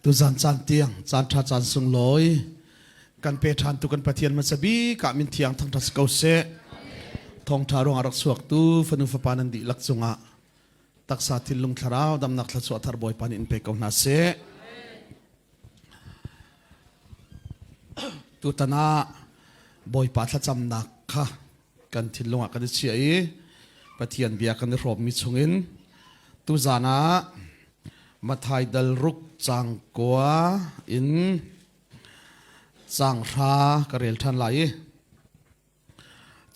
tu zan chan tiang chan tha chan sung loi kan pe than tu kan pathian ma sabi ka min thiang thang thas kau se thong tha rong arak suak tu fanu fa panan di lak chunga taksa thil lung tharau dam nak thla chu thar boy pan in pe kau na se tu tana boy pa thla cham nak kha kan thil lunga kan chi ai pathian bia kan rob mi chungin tu zana mathai dal ruk chang kwa in chang ra karel than lai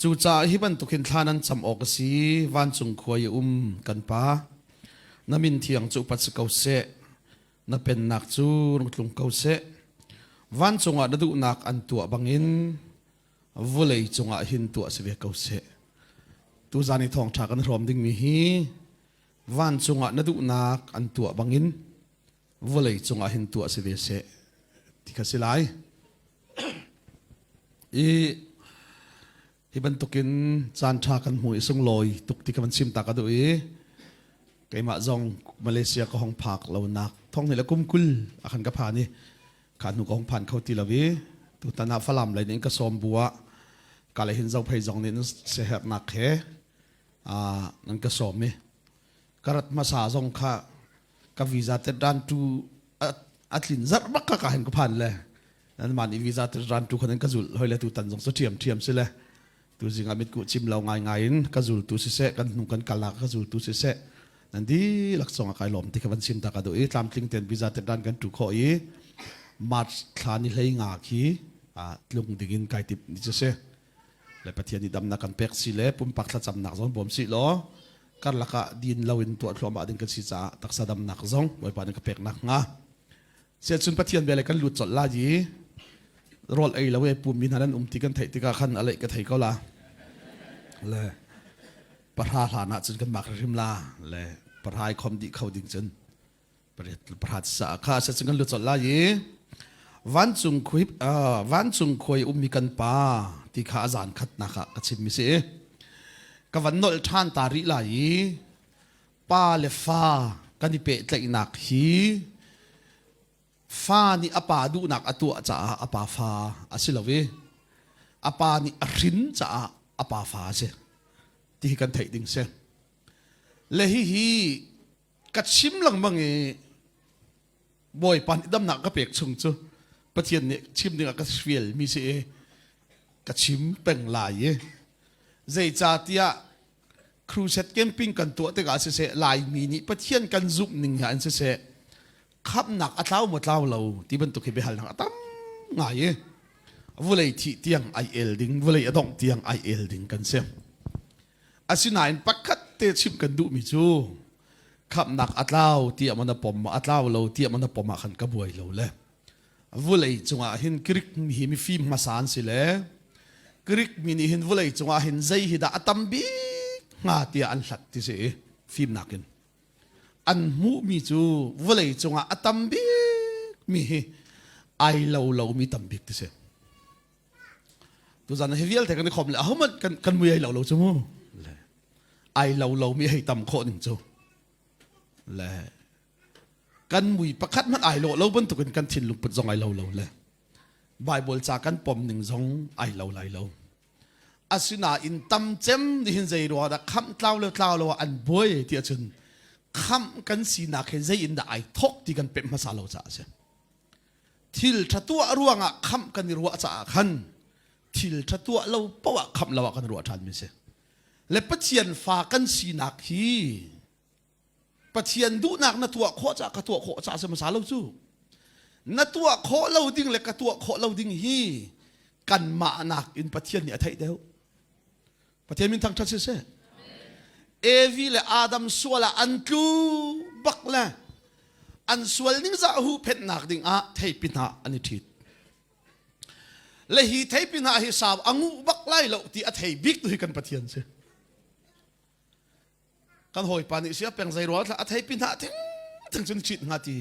chu cha hi ban tukin thanan cham ok si wan chung khoi kan pa namin thiang chu pat kau se na pen nak chu tlung kau se wan chunga na du nak an tua bangin vulei chunga hin tua se ve kau se tu zani thong tha kan rom ding mi hi van chunga na du nak an tua bangin volei chunga hin tua se ve se tika silai hi ban tukin chan tha kan hui sung loi tuk tika ban sim ta ka du keima zong Malaysia ko hong phak lo nak thong hela kumkul akhan ka phani khan nu ko hong phan khau ti lawi tu tana falam lai ning ka som buwa kala hin zau phai zong nin se her nak he nan ka som me karat masa zong kha ka visa te dan tu atlin zar bakka ka hen ko phan le nan mani visa te dan tu khanen ka zul hoile tu tan zong so thiam se le tu zinga mit ku chim law ngai in ka zul tu se kan nu kan kala ka zul tu se nan di lak songa kai lom ti ka ban sim ta ka do tlam tling ten visa te dan kan tu kho mat thani hlei nga khi tlung digin kai tip ni se le pathian ni dam na kan pek si le pum pak thla cham nak zon bom si lo kar laka din lawin tu athloma din kan si cha taksa dam nak zong boy pa ka pek nak nga se chun pathian bele kan lut chol la ji rol ai lawe pum min hanan ti kan thai ti ka khan alai ka thai ko la le parha hla na chun kan mak rim la le parhai khom di khau ding chun parhat sa kha se chun kan lut chol la ji van chung khoi mi kan pa ti kha azan khat na kha ka chim mi se ka van nol than ta ri lai pa le fa kan ni pe tlai nak hi fa ni apa du nak atu cha apa fa asilawi apa ni arin cha apa fa se ti kan thai ding se le hi ka chim lang mangi boy pan dam nak ka pek chung chu pathian ne chim ding ka swiel mi se ka chim peng lai zai cha tia cruise camping kan to te ga se lai mi ni pathian kan zup ning han se khap nak atlaw mo tlaw lo ti ban to ke behal nak atam nga ye vulei thi tiang il ding vulei adong tiang il ding kan se asina in pakhat te chim kan du mi chu khap nak atlaw ti amana pom atlaw lo ti amana pom khan ka buai lo le vulei chunga hin krik hi mi fim masan si le krik mini hin vulei chunga hin zai hi da atambi nga tia an hlat ti se fim nakin an mu mi chu vulei chunga atambi mi hi ai lo mi tambik ti se tu zan hevial te kan khom le ahmat kan mu ai lo chu mu le ai lo mi hei tam kho ning chu le kan mui pakhat mat ai lo ban tu kan thin luk put zong ai lo le bible cha kan pom ning zong ai lo lai lo asina in tam chem ni hin zai ro da kham tlaw lo an boy ti achun kham kan si na khe zai in da ai thok ti kan pe ma sa lo cha se thil thatua ruanga kham kan ruwa cha khan thil thatua lo pawa kham lawa kan ruwa than mi se le pathian fa kan si na khi pathian du nak na tua kho cha ka tua kho cha se ma sa lo chu na tua kho lo ding le ka tua kho lo ding hi kan ma nak in pathian ni athai deu pathian min thang that se evi le adam suala antlu bakla an sual ning za hu phet nak ding a thei pina ani thit le hi thei pina hi saw angu baklai lo ti a thei bik tu hi kan pathian se kan hoi pani sia peng zai ro a thei pina thing chun chit nga ti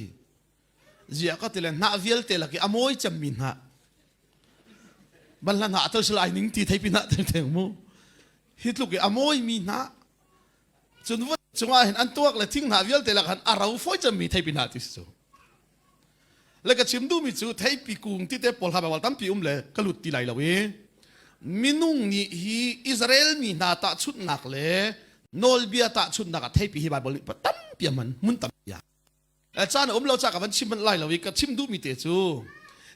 zia ka ti le na vial te la ki amoi cham min ha ballan ha to slai ning ti thei pina theng mu hit lu ki amoi mi na chun wa chunga hin an tuak le thing na vial te la khan arau foi cham mi thei pina ti so แล้วก็ชิมดูมิจูไทยปีกุงที่เตปอลฮาบาวตั้มปีเลยก็หลุดตีไหลละเวมินุงนี่ฮีอิสราเอลมีนาตาชุดหนักเลยโนลเบียตาชุดหนักไทยปีฮีบายบอลตั้มปีมันมุนตั้มปีอาจารย์เราจากกันชิมมันไหลละเวก็ชิมดูมิเตจู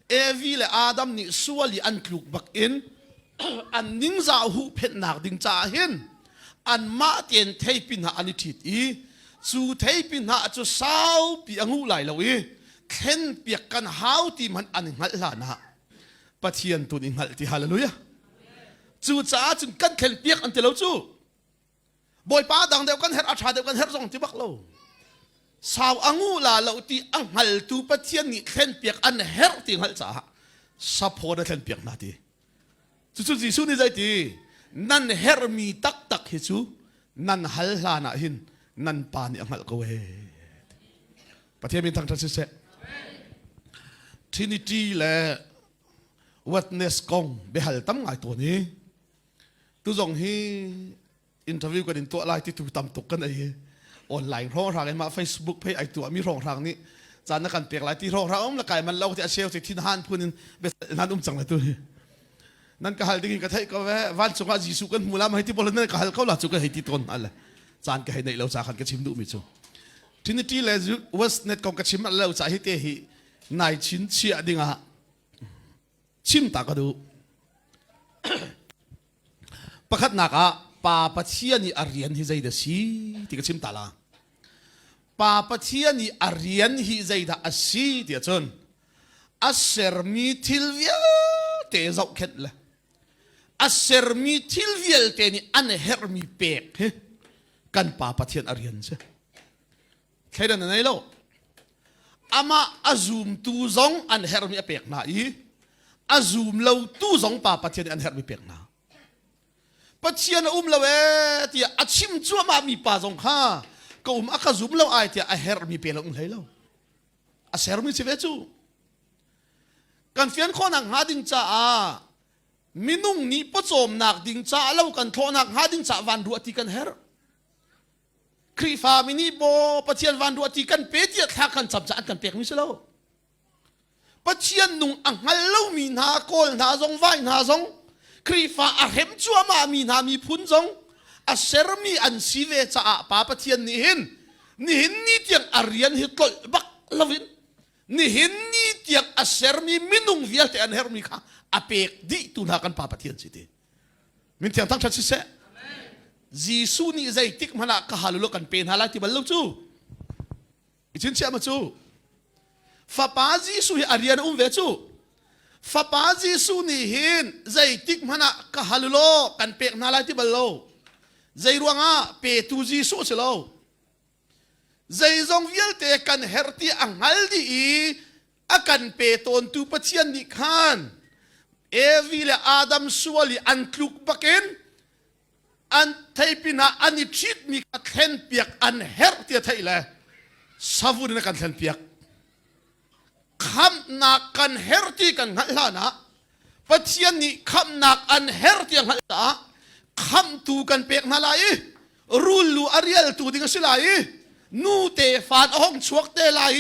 เอวีและอาดัมนี่ส่วนอันคลุกบักอินอันนิ่งจะหูเพชรหนักดิ่งจ่าเห็นอันมาเตียนไทยปีน่ะอันนี้ทิดอีจู่ไทยปีน่ะจู่สาวปีอังหูไหลละเวเข็นเปียกกันหาวที่มันอันหัลลานะปะเทียนตัวนี้หัลที่ฮาเลลูยาจู่จ้าจึงกันเข็นเปียกอันเดียวจู่บอยป้าดังเดียวกันเฮรอาชาเดียวกันเฮรส่งที่บักเราสาวอังหูลาเราที่อังหัลตูปะเทียนนี่เข็นเปียกอันเฮรที่หัลจ้าซัพพอร์ตเข็นเปียกนาทีจู่จีสุนี่ใจที่นั่นเฮรมีตักตักฮิจูนั่นฮัลลานะหินนั่นปานี่อังหัลก็เวปะเทียนมีทางทัศน์เสทินิตี้และวัดเนสกงเบฮัลตั้มไงตัวนี้ตัวจงฮีอินเทอร์วิวกันตัวไลน์ที่ถูกตำตกกันไอ้ออนไลน์ร้องรางไอ้มา Facebook เพจไอ้ตัวมีร้องรางนี้จานนักการเปลี่ยนไลน์ที่ร้องรางละกายมันเล่าที่อาเชลที่นานพูนินเบสนานจังเลยตัวนี้นั่นก็ฮัลดิ้งกันให้ก็แว่วันสุขจีสุกันมูลามาให้ที่บอลนั่นก็ฮัลเขาหลับสุกันให้ที่ต้นอะไรจานก็ให้ในเราจากกันก็ชิมดูมิจูทินิตี้และวัดเนสกงก็ชิมเราจากให้เตะนายชินเชียดิ่งอ่ะชิมตากระดูประคัดนักอ่ะป่าปะเทียนี่อารียนฮิใจเดสีที่ก็ชิมตาละป่าปะเทียนี่อารียนฮิใจเดอสีที่จนอัสเซอร์มีทิลเวียเตะจะเข็ดเลยอัสเซอร์มีทิลเวียเตนี่อันเฮอร์มีเปกกันป่าปะเทียนอารียนใช่แค่นั้นไงล่ะอามาอาซูมตูซองอันเฮอร์มีเปกนาอีอาซูมเราตูซองป่าปะเทียนอันเฮอร์มีเปกนาปะเทียนเราเวที่อาชิมจัวมามีป่าซองข้าก็อาคาซูมเราไอที่อาเฮอร์มีเปกเราเลยเราอาเฮอร์มีเชฟจูกันเฟียนคนนักหาดิงจ้ามินุ่งนี้ปะโจมนักดิงจ้าเรากันโทนักหาดิงจ้าวันดูอติกันเฮอร์ครีฟามินีโบปะเทียนวันดูอติกันเปียที่ทักกันจับจัดกันเปียกมิสโลปะเทียนนุ่งอังฮัลโลมีนาโกลนาซงไวนาซงครีฟาอาเฮมจัวมามีนามีพุนซงอาเซอร์มีอันซีเวจ้าป้าปะเทียนนี่เห็นนี่เตียงอารียนฮิตกลบักลวินนี่เห็นนี่เตียงอาเซอร์มีมินุ่งเวียแต่อันเฮร์มีค่ะอาเปกดิตุนากันป้าปะเทียนสิเดมินเตียงทั้งชัดสิเสจีซูนี่ใจติกมันก็ฮาลุลกันเป็นฮาลาที่บรรลุจูอิจินเชื่อมาจูฟ้าป้าจีซูอารียนเวจูฟ้าป้าจีซูนี่เห็นใจติกมันก็ฮาลุลกันเป็นฮาลาที่บรรลุใจรวงเปตูจีซูเชลล์ใจจงเวียลเตกันเฮร์ตีอังฮัลดีอากันเปตอนตูปะเทียนนิคานเอวิเลอาดัมสวลีอันคลุกบักเอนอันไทยปินาอันนี้ชิดมีกันเห็นเปียกอันเฮร์ตีไทยเลยสาวุนกันเห็นเปียกคำนักกันเฮร์ตีกันหันล้านะปะเทียนนี่คำนักอันเฮร์ตีหันล้าคำตูกันเปียกนาลายรูลูอารีเอลตูดิ้งสิลายนูเตฟานห้องชวกเตลาย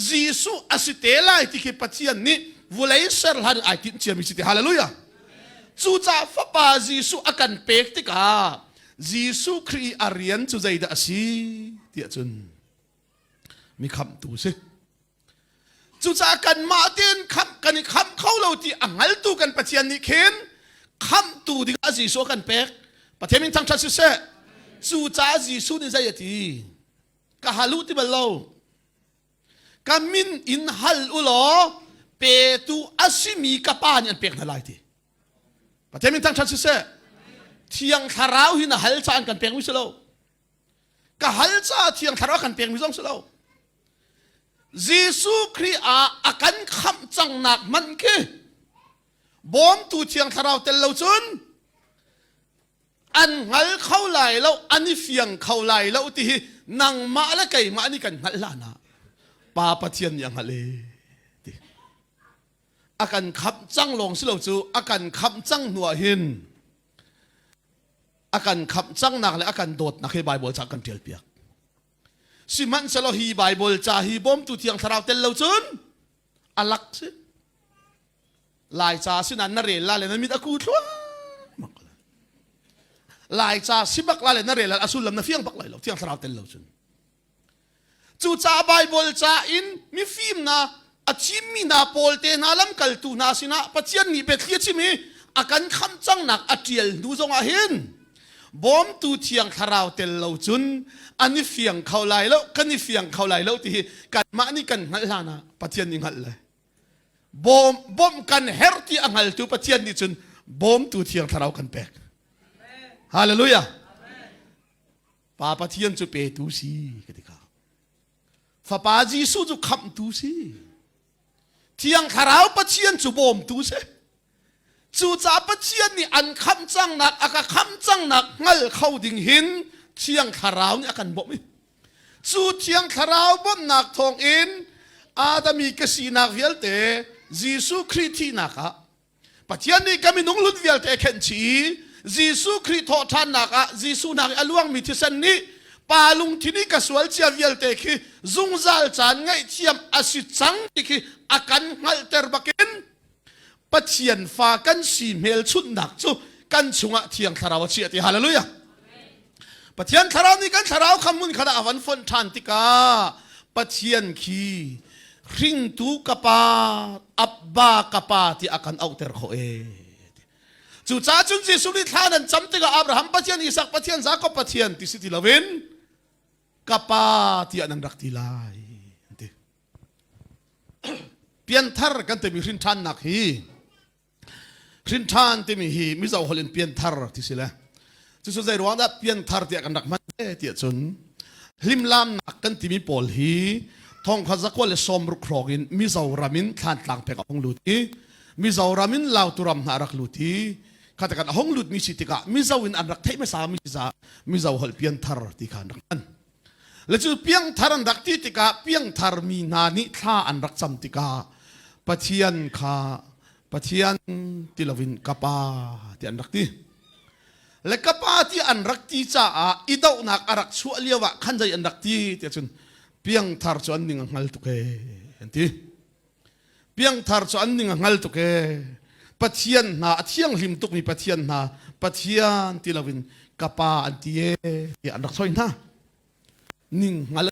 จีซูอสิเตลายที่คิดปะเทียนนี่วุเลยเซอร์ฮันไอตินเชียมิสิเตฮาเลลูยาจู่จ้าฟ้าป่าจีซูอากันเปกติกาจีซูครีอารียนจู่ใจดาสีเดียจุนมีคำตูสิจู่จ้ากันมาเตียนคำกันคำเขาเราที่อังฮัลตูกันปะเทียนนี่เข็นคำตูดิอาจีซูกันเปกปะเทียนมินทั้งชัดสิเสจู่จ้าจีซูนี่ใจตีกะฮัลุติบลโลกามินอินฮัลอุลอเปตูอาซิมีกะปานีอันเปกนาลายทีปะเทมินทั้งชัดเสเทียงคาราวหินฮัลจานกันเปกมิสโลกะฮัลจาเทียงคาราวกันเปกมิสโลจีซูครีอากันคำจังนักมันคือบอมตูเทียงคาราวเตลโลจุนอันฮัลเข้าไหลแล้วอันนี้เฟียงเข้าไหลแล้วที่นางมาและไก่มานี่กันฮัลลานะป้าปะเทียนยังฮัลเลอากันขับจังลงสิเราจูอากันขับจังหนัวหินอากันขับจังนักและอากันโดดนักให้ไบเบิลจากกันเทียลเปียกสิมันสโลฮีไบเบิลจ่าฮีบอมตุเทียงสราวเตลเราจุน alak si lai cha sin an na re la le na mit aku thua lai cha sibak la le na re la asul lam na fiang bak lai lo tiang tharau tel lo chun chu cha bible cha in mi fim na achim mi na polte na lam kal tu na sina pachian ni pe thlia chi mi akan kham chang nak atiel du zong a hin bom tu tiang tharau tel lo chun ani fiang khau lai lo kan ni fiang khau lai lo ti kan ma ni kan ngal lana pachian ni ngal le bom kan herti angal tu pachian ni chun bom tu tiang tharau kan pek hallelujah pa pachian chu pe tu si ketika fa pa ji su chu kham tu si tiang tharau pachian chu bom tu se chu cha pachian ni an kham chang nak aka kham chang nak ngal khau ding hin tiang tharau ni akan bom chu tiang tharau bom nak thong in adami kasi nak vialte jisu krithi naka pachian ni kami nung lut vialte khen chi jisu kri tho than naka jisu nak aluang mi thisan ni palung thini kaswal chia vialte khi zungzal chan ngai thiam asi chang ki akan ngal ter bakin pachian fa kan si mel chut nak chu kan chunga thiang tharaw chi ati hallelujah pachian tharaw ni kan tharaw khamun khada awan fon than tika pachian khi ring tu kapa abba kapa ti akan outer kho e chu cha chun ji suli thanan chamtega abraham pachian isak pachian jacob pachian ti siti lawin kapa ti anang rakti lai ante pian thar kan te mi rin than nak hi rin than te mi hi mi zau holin pian thar ti sila chu so zai ruang da pian thar ti akan rak man ti chun hlim lam nak kan ti mi pol hi thong kha zakwa le som ru krogin mi zau ramin than tlang pe ka hong luti mi zau ramin lau turam na rak luti katakan hong lut mi sitika mi zau in an rak thai ma sa mi za mi zau hol pian thar ti khan rak an le chu piang thar an rak ti tika piang thar mi na ni tha an rak cham tika pachian kha pachian tilovin kapa ti an rak ti le kapa ti an rak ti cha a idau nak arak chu aliawa khanjai an rak ti ti chun piang thar chu an ning ngal tuke anti piang thar chu an ning ngal tuke pachian na athiang hlim tuk mi pachian na pachian tilovin kapa antie ti an rak soi na ning ngal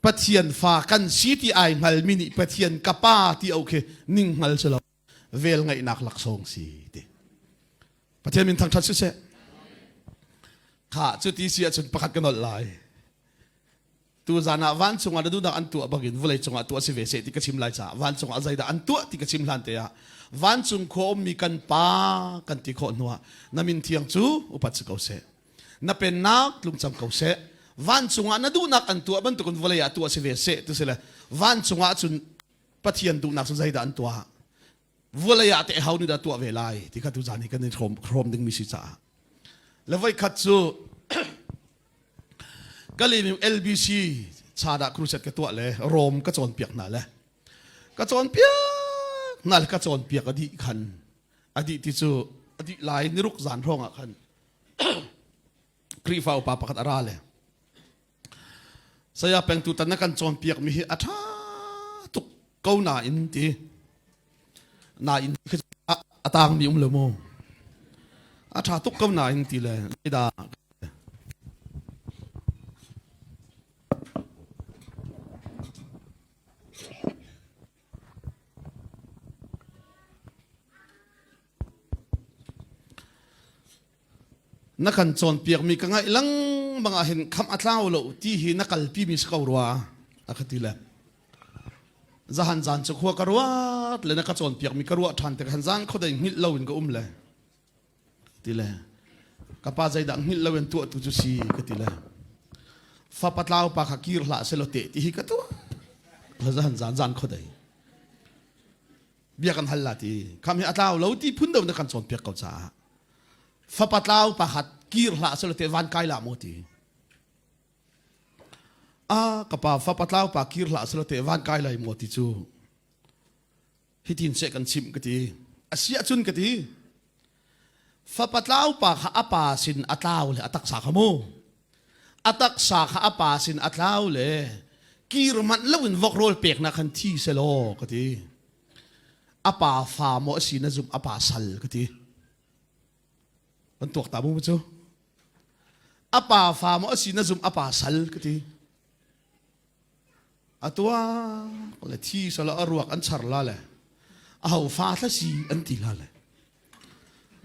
pachian fa kan city ai ngal mini pachian kapa ti okay ning ngal chalo vel ngai nak lak song si ti pachian min thang that se kha chu ti sia chun pakhat kanol lai tu zana van chunga du da an tu bagin vulai chunga tu se ve se ti ka chim lai cha van chunga zai da an tu ti ka chim lan te ya van chung kho mi kan pa kan ti kho nuwa namin thiang chu upat chu ko se na pen nak lum cham ko se van chunga na du nak an tu ban tu kon vulai ya tu se ve se tu se la van chunga chun pathian du nak zai da an tu vulai ya te hau ni da tu ve lai ti ka tu zani kan ni khrom ding mi si cha le vai khat chu kalim LBC chada cruset ke to le rom ka chon piak na le ka chon piak nal ka chon piak adi khan adi ti chu adi lai ni ruk zan ronga khan kri fau pa pakat ara le saya peng tu tan kan chon piak mi hi atha tuk ko na in ti na in atang mi le mo atha tuk ko na in ti le da nakan chon piak mi ka ngai lang mga hin kham atlaw lo ti hi nakal pi mi skawrwa akhatila zahan zan chu khwa karwa le na ka chon piak mi karwa than te han zan khodai ngil lo in ka umle tile ka pa zai da ngil lo en tu tu chu si ka tile fa patlaw pa kha kir hla se lo te ti hi ka tu la zahan zan khodai bia kan halla ti kham hi atlaw lo ti phun do na kan chon piak ko cha fa patlaw pa hat kir hla se lo te van kai la mo ti kapa fa patlaw pa kir hla se lo te van kai lai mo ti chu hitin se kan chim ka ti asia chun ka ti fa patlaw pa kha apa sin atlaw le atak sa khamo atak sa kha apa sin atlaw le กีรมันแล้ววินวกโรลเปียกนักขันที่เซโลก็ทีอาป่าฟาโมสีนจุมอาป่าสัลก็ทีมันตัวตาบุ้งจู่อาป่าฟาโมสีนจุมอาป่าสัลก็ทีอาตัวก็เลยที่สละอรวกอันชาร์ลาเลยเอาฟาทสีอันติลาเลย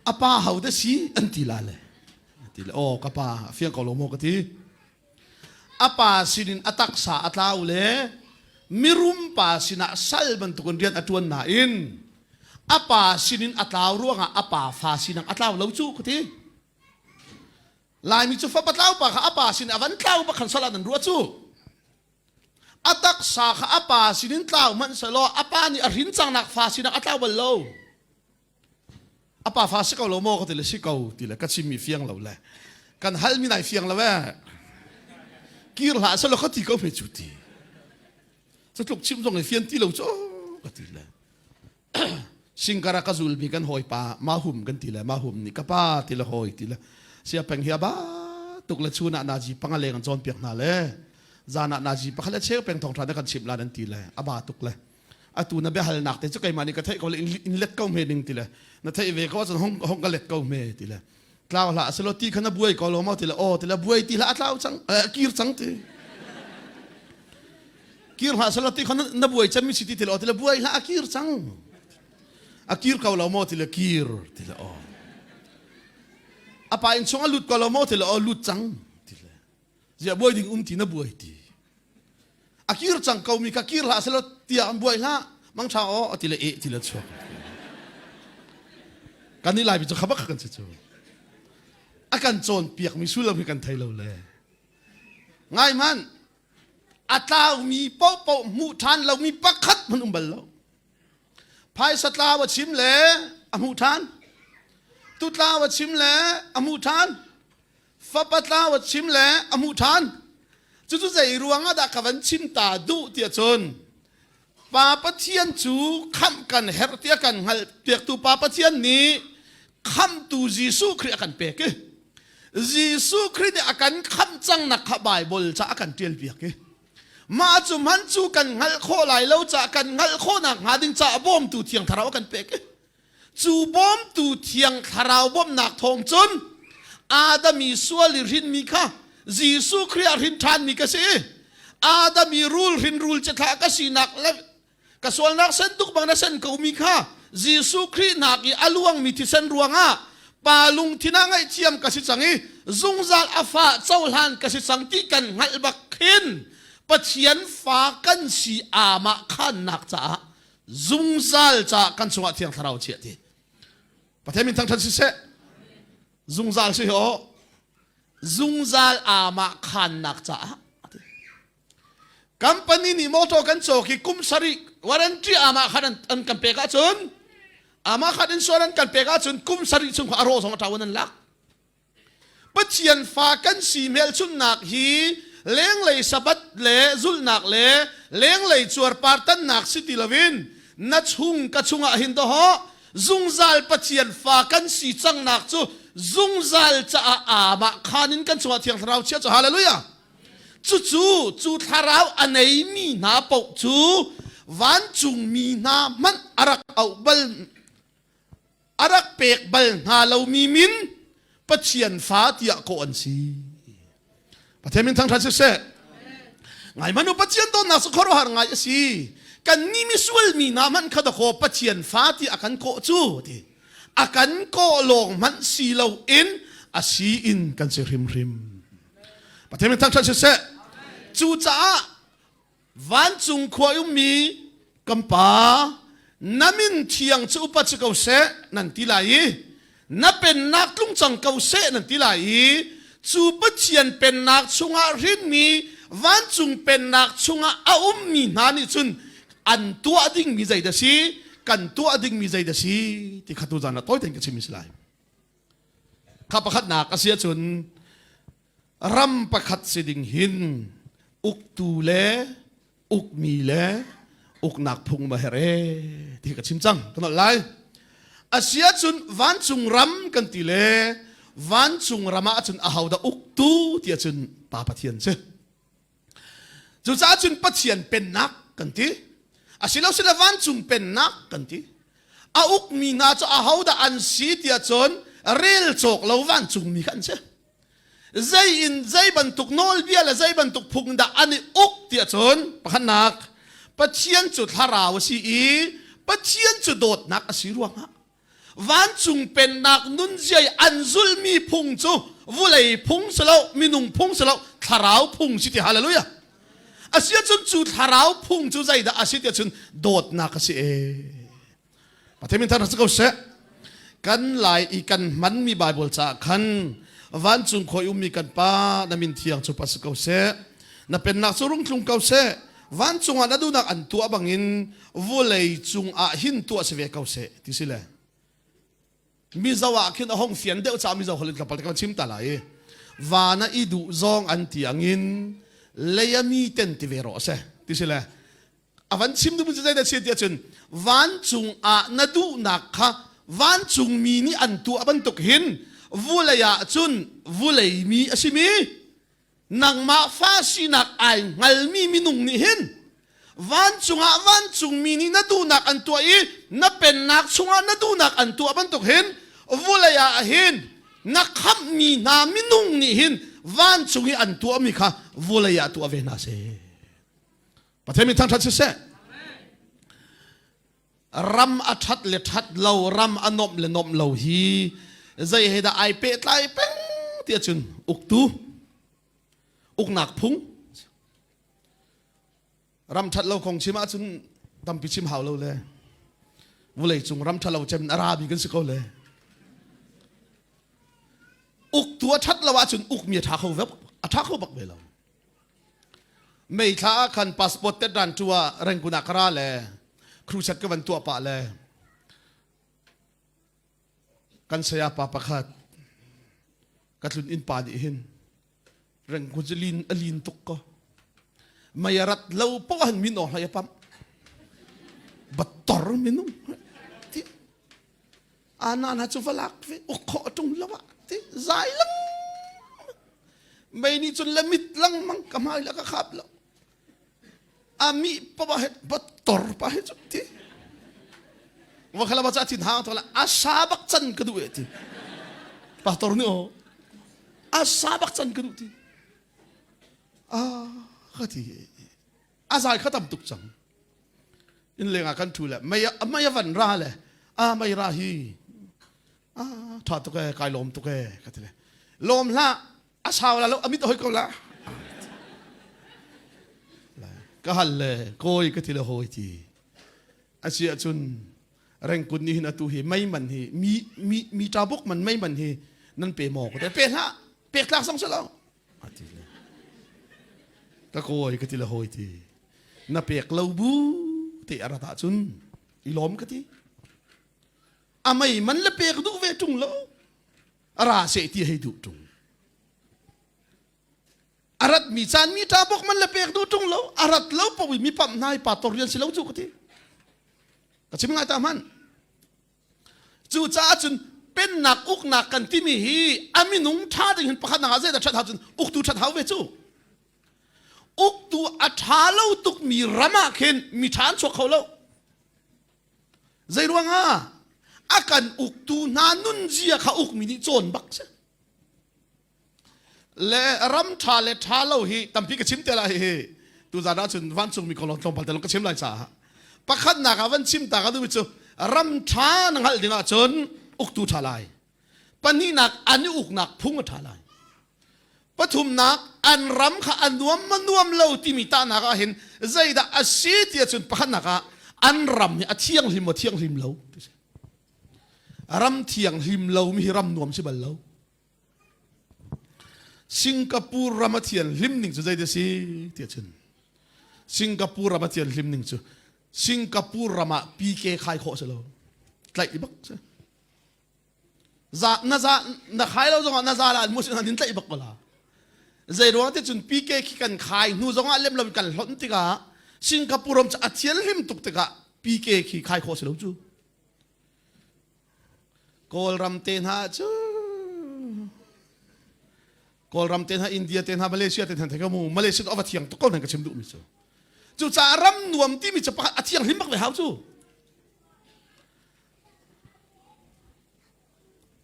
อาป่าเขาทสีอันติลาเลยติลโอ้กับป่าเฟียงกอลโมก็ทีอาป่าสินินอัตักษาอัตลาวเลมิรุมป่าสินะสัลบันตุกันเรียนอัตวนนาอินอาป่าสินินอัตลาวร่วงอาป่าฟาสินังอัตลาวเลวจูก็ทีลายมิจูฟ้าปัตลาวป่าข้าอาป่าสินอวันตลาวป่าขันสลัดนันรัวจูอัตักษาข้าอาป่าสินินตลาวมันสโลอาป่านี่อรินจังนักฟาสินังอัตลาวบัลโลอาป่าฟาสิกเอาโลโมก็ติเลสิกเอาติเลกัดซิมีเฟียงเราเลยกันฮัลมีไหนเฟียงเราเว้กีร์หาสโลเขาตีก็ไม่จุดทีจะถูกชิมตรงในเฟียนที่เราโจ้ก็ทีเลยสิงการะกซูลมีกันหอยป่ามาหุ่มกันทีเลยมาหุ่มนี่ก็ป้าทีละหอยทีละเสียเป็นเฮียบ้าตุกละชูนานาจีปังอะไรกันจอนเปียกนาเลยจานานาจีปังละเชี่ยวเป็นทองทานกันชิมลานันทีเลยอาบาตุกเลยอาตูนับเบหัลนักแต่เจ้าไก่มานี่ก็เทก็เลยอินเล็ดเก้าเมนึงทีเลยนั่นเทเวก็ว่าจะห้องก็เล็ดเก้าเมทีเลยกล่าวละสโลตีขณะบวยก็ลงมาทีละโอ้ทีละบวยทีละอัตลาวจังกีร์จังทีกีร์หาสโลตีขณะนับวยจะมีสิทธิทีละโอ้ทีละบวยละกีร์จังกีร์ก็ลงมาทีละกีร์ทีละโอ้อาไปอินช่วงลุดก็ลงมาทีละโอ้ลุดจังทีละจะบวยดิ่งทีนับวยทีกีร์จังเขามีกีร์หาสโลตีอันบวยละมังชาโอ้ทีละทีละชัวกันนี่ลายไปจะขับกันชัวอาการโจรเปียกมีสู้เรามีกันไทยเราเลยง่ายมันอัตลาวมีโป๊ะโป๊ะมูทานเรามีปักขัดมันบัลเราภายสัตลาวชิมเล่อมูทานตุตลาวชิมเล่อมูทานฟับปัตลาวชิมเล่อมูทานจู่ๆใจรวงอาดักวันชิมตาดูเตียจนปาปะเทียนจูคำกันเฮรเตียกันหัลเตียกตูปาปะเทียนนี้คำตูจีซูครีกันเปกจีซูคริสต์อาการคำจังนักขบายบอลจะอาการเตียลเปียกมาจุมันจูกันงัลโคไหลแล้วจะกันงัลโคนักหาดิงจะบอมตูเทียงทาราวกันเปกจูบอมตูเทียงทาราวบอมนักทองจนอาดามีสวลิรินมีค่ะจีซูคริสต์รินทานมีกสิอาดามีรูลรินรูลจะทากสินักและกสวลนักเส้นตุกบางนักเส้นเขามีค่ะจีซูคริสต์นักอีอลวงมีที่เส้นรวงปาลุงที่นั่งไอเทียมกสิจังซุงซาลอาฟาเจ้าหันกสิจังที่กันงัลบักขินปะเทียนฟ้ากันสีอามาขันนักจ้าซุงซาลจ้ากันสวัสดิ์เทียงทาราวเชียทีประเทศมินทั้งทันสิเสซุงซาลสิโอซุงซาลอามาขันนักจ้ากัมปานีนี่มอโตกันโจกิคุมสริวารันตีอามาขันอันกันเปกาจนอามาขัดอินส่วนนั้นกันเปกาจนกุมสริจุงอารมณ์ของเราวันนั้นลักปัจเจียนฟ้ากันสีเมลชุนนักฮีเลี้ยงเลยสับเล่จุลนักเล่เลี้ยงเลยจวดปาร์ตันนักสิติลวินนัดหุงกัชุงอาหินโตฮะจุงซัลปัจเจียนฟ้ากันสีจังนักจูจุงซัลจะอามาขานินกันสวัสดิ์เทียงเราเชื่อจะฮาเลลูยาจูทาราวอันไหนมีนาปกจูวันจุงมีนามันอารักเอาบัลอารักเปกบัลหาเรามีมินปัจเจียนฟ้าเตียโกอันซีประเทศมินทั้งทัศน์เสไงมนุษย์ปัจเจียนต้นนักสุขรหารไงสิกันนี่มิสวลมีนามันขดโคปัจเจียนฟ้าที่อากันโกจูดิอากันโกลงมันสีเราอินอาซีอินกันเสริมประเทศมินทั้งทัศน์เสจูจ้าวันจุงควายมีกัมปาน้ำมินเทียงจูปัจจุเกาเสนันติลายนับเป็นนักลุงจังเกาเสนันติลายจูปัจเจียนเป็นนักชงอารินมีวันจุงเป็นนักชงอาอุ้มมีนานิจุนอันตัวดิ่งมีใจเดซีกันตัวดิ่งมีใจเดซีที่ขัดตัวจานะต้อยถึงกับชิมิสไลข้าประคัดนักเสียจุนรำประคัดสิดิ่งหินอุกตูเลอุกมีเลอุกนักพุงมาเฮเรที่กับชิมจังกันหน่อย อาเซียจุนวันจุงรำกันตีเลวันจุงรำอาจุนอาหาวดาอุกตูที่จุนปาปะเทียนเช จู่จ้าจุนปัจเจียนเป็นนักกันทีอาศิลาศิลาวันจุนเป็นนักกันทีอาอุกมีนาจะอาหาวดาอันสีเตียจนเรลโจกลาวันจุนมีกันเช่ใจอินใจบรรทุกโนลเบียและใจบรรทุกพุงดาอันนี้อุกเตียจนปะนักปัจเจียนจุดฮาราวสีอีปัจเจียนจุดโดดนักอาศิรวงฮะวันจุงเป็นนักนุนใจอันซุลมีพุงจูวุเลยพุงสลาวมีนุ่งพุงสลาวฮาราวพุงสิที่ฮาเลลูยาอาศิจนจุดฮาราวพุงจูใจดาอาศิจนโดดนักสิปะเทมินทารัสกุเสกันหลายอีกันมันมีไบเบิลจากขันวันจุงคอยมีกันป้านามินเทียงจุปัสกุเสนับเป็นนักสุรุ่งทุงกุเสวันจุงอันดูนักอันตัวบังอินวุเลยจุงอาหินตัวเสวกุเสที่สิเลมิจาวะขึ้นห้องเสียนเดียวจะมิจาวะหลินกับปฏิกันชิมตาลายวานาอิดูซองอันที่อังอินเลยมีเต็นที่เวรอเสที่สิเลอวันชิมดูมิจาวะได้เสียเดียจนวันจุงอาณดูนักค่ะวันจุงมีนี่อันตัวบันตุกหินวุเลยจุนวุเลยมีอาชิมีนังมาฟาสินักไองัลมีมินุงนี่หินวันจุงมีนี่ณดูนักอันตัวอีนับเป็นนักจุงณดูนักอันตัวบันตุกหินวุเลยหินนักขับมีนามินุงนี่หินวันจุงอันตัวมีค่ะวุเลยตัวเวนัสประเทศมีทางทัศน์เสรำอัชัดเลชัดเรารำอนมเลนมเราฮีใจเหตุไอเป็ดไลเป็งเตียจุนอุกตูอุกหนักพุงรำชัดเราคงชิมาจุนทำพิชิมหาวเราเลยวุเลยจุงรำชัดเราเจมอาราบีกันสิเขาเลยอุกตัวชัดเราว่าจุนอุกมีท้าเขาเว็บท้าเขาบักเวลาไม่ท้าคันพาสปอร์ตเต็ดดันตัวเร่งกุนักราเลยครูชัดก็วันตัวปะเลยกันเสียปะปะขัดกัดลุนอินปาดิหินเร่งกุจลินอลินตุกก็ไม่รัดเราปะหันมินอให้ปั๊มบัดตอร์มินุที่อานานาจูฟลักเวโอขอตรงละวะที่ใจลังไม่นี่จนละมิดลังมังกำไมละก็ขับแล้วอามีปะบะเหตุบัดตอร์ปะเหตุจุดที่ว่าเขาบอกจะทิ้งห่างตัวละอาซาบักจันกระดูกที่ปะตอร์นี่โออาซาบักจันกระดูกที่ก็ที่อาซาเขาทำตุกจังอินเลงอากันทูแหละไม่วันราเลยไม่ราฮีถอดตุกแกกายลมตุกแกก็ที่เลยลมละอาซาละแล้วอามิตรหอยก็ละก็ฮัลเลยโกยก็ที่ละหอยที่อาเซียจุนแรงกุนนี่นะตัวเฮไม่มันเฮมีตาบุกมันไม่มันเฮนั่นเปย์หมอกแต่เปย์ละเปย์กลางสองเสลาก็โกยก็ที่ละหอยที่น่าเปย์เราบูที่อาราตาจุนอีล้อมก็ที่ไม่มันละเปย์ดูเวทุงแล้วอาราเสียที่ให้ดูทุงอารัดมีจานมีตาบุกมันละเปย์ดูทุงแล้วอารัดแล้วพอมีปั๊มนายปัตตอรียนสิแล้วจุกที่ก็ชิมง่ายตามมันจู่จ้าจุนเป็นนักอุกนักกันที่มีฮีอามินุงท่าดึงเห็นประคันหนาเสียแต่ชัดหาจุนอุกตูชัดหาเวจูอุกตูอัฐาเล่าตุกมีรามาเข็นมีฐานชกเขาเล่าใจรวงอาการอุกตูนานุนเจียข้าอุกมีนี่โจนบักเสและรำชาเลชาเล่าฮีตั้มพี่ก็ชิมเตล่าฮีตูจาราจุนวันสุงมีคนลองปัลเตลก็ชิมไรจ้าประคันนักวันชิมตากันดูวิจูรำชานังหัลดิงาจนอุกตูทลายปนีนักอันนี้อุกนักพุ่งทลายปฐุมนักอันรำข้าอันนวมมันนวมเล่าที่มีตานักเห็นใจดาอาชีพที่จนประคันนักอันรำเนี่ยเที่ยงริมเที่ยงริมเล่ารำเที่ยงริมเล่ามีรำนวมใช่ไหมเล่าสิงคโปร์รำเที่ยงริมหนึ่งจะใจเดสิเที่ยจนสิงคโปร์รำเที่ยงริมหนึ่งจะสิงคโปร์รามาพีเคขายข้อเสลาใกล้บักใช่น่าขายเราจังน่าละมุสลิมนินใกล้บักเวลาใจรู้ว่าที่จุนพีเคขี้กันขายนู่จังเล่มเรากันหล่นติกาสิงคโปร์รำจะอัดเชียนริมตุกติกาพีเคขี้ขายข้อเสลาจูกอลรำเตนฮาจู กอลรัมเตนฮาอินเดียเตนฮามาเลเซียเตนฮาเทกามูมาเลเซียเอาไปเที่ยงตะก้อนนั่นก็ชิมดูมิจูจู่จะรำนวมที่มิจะปะเที่ยงหิมบักไปหาจู่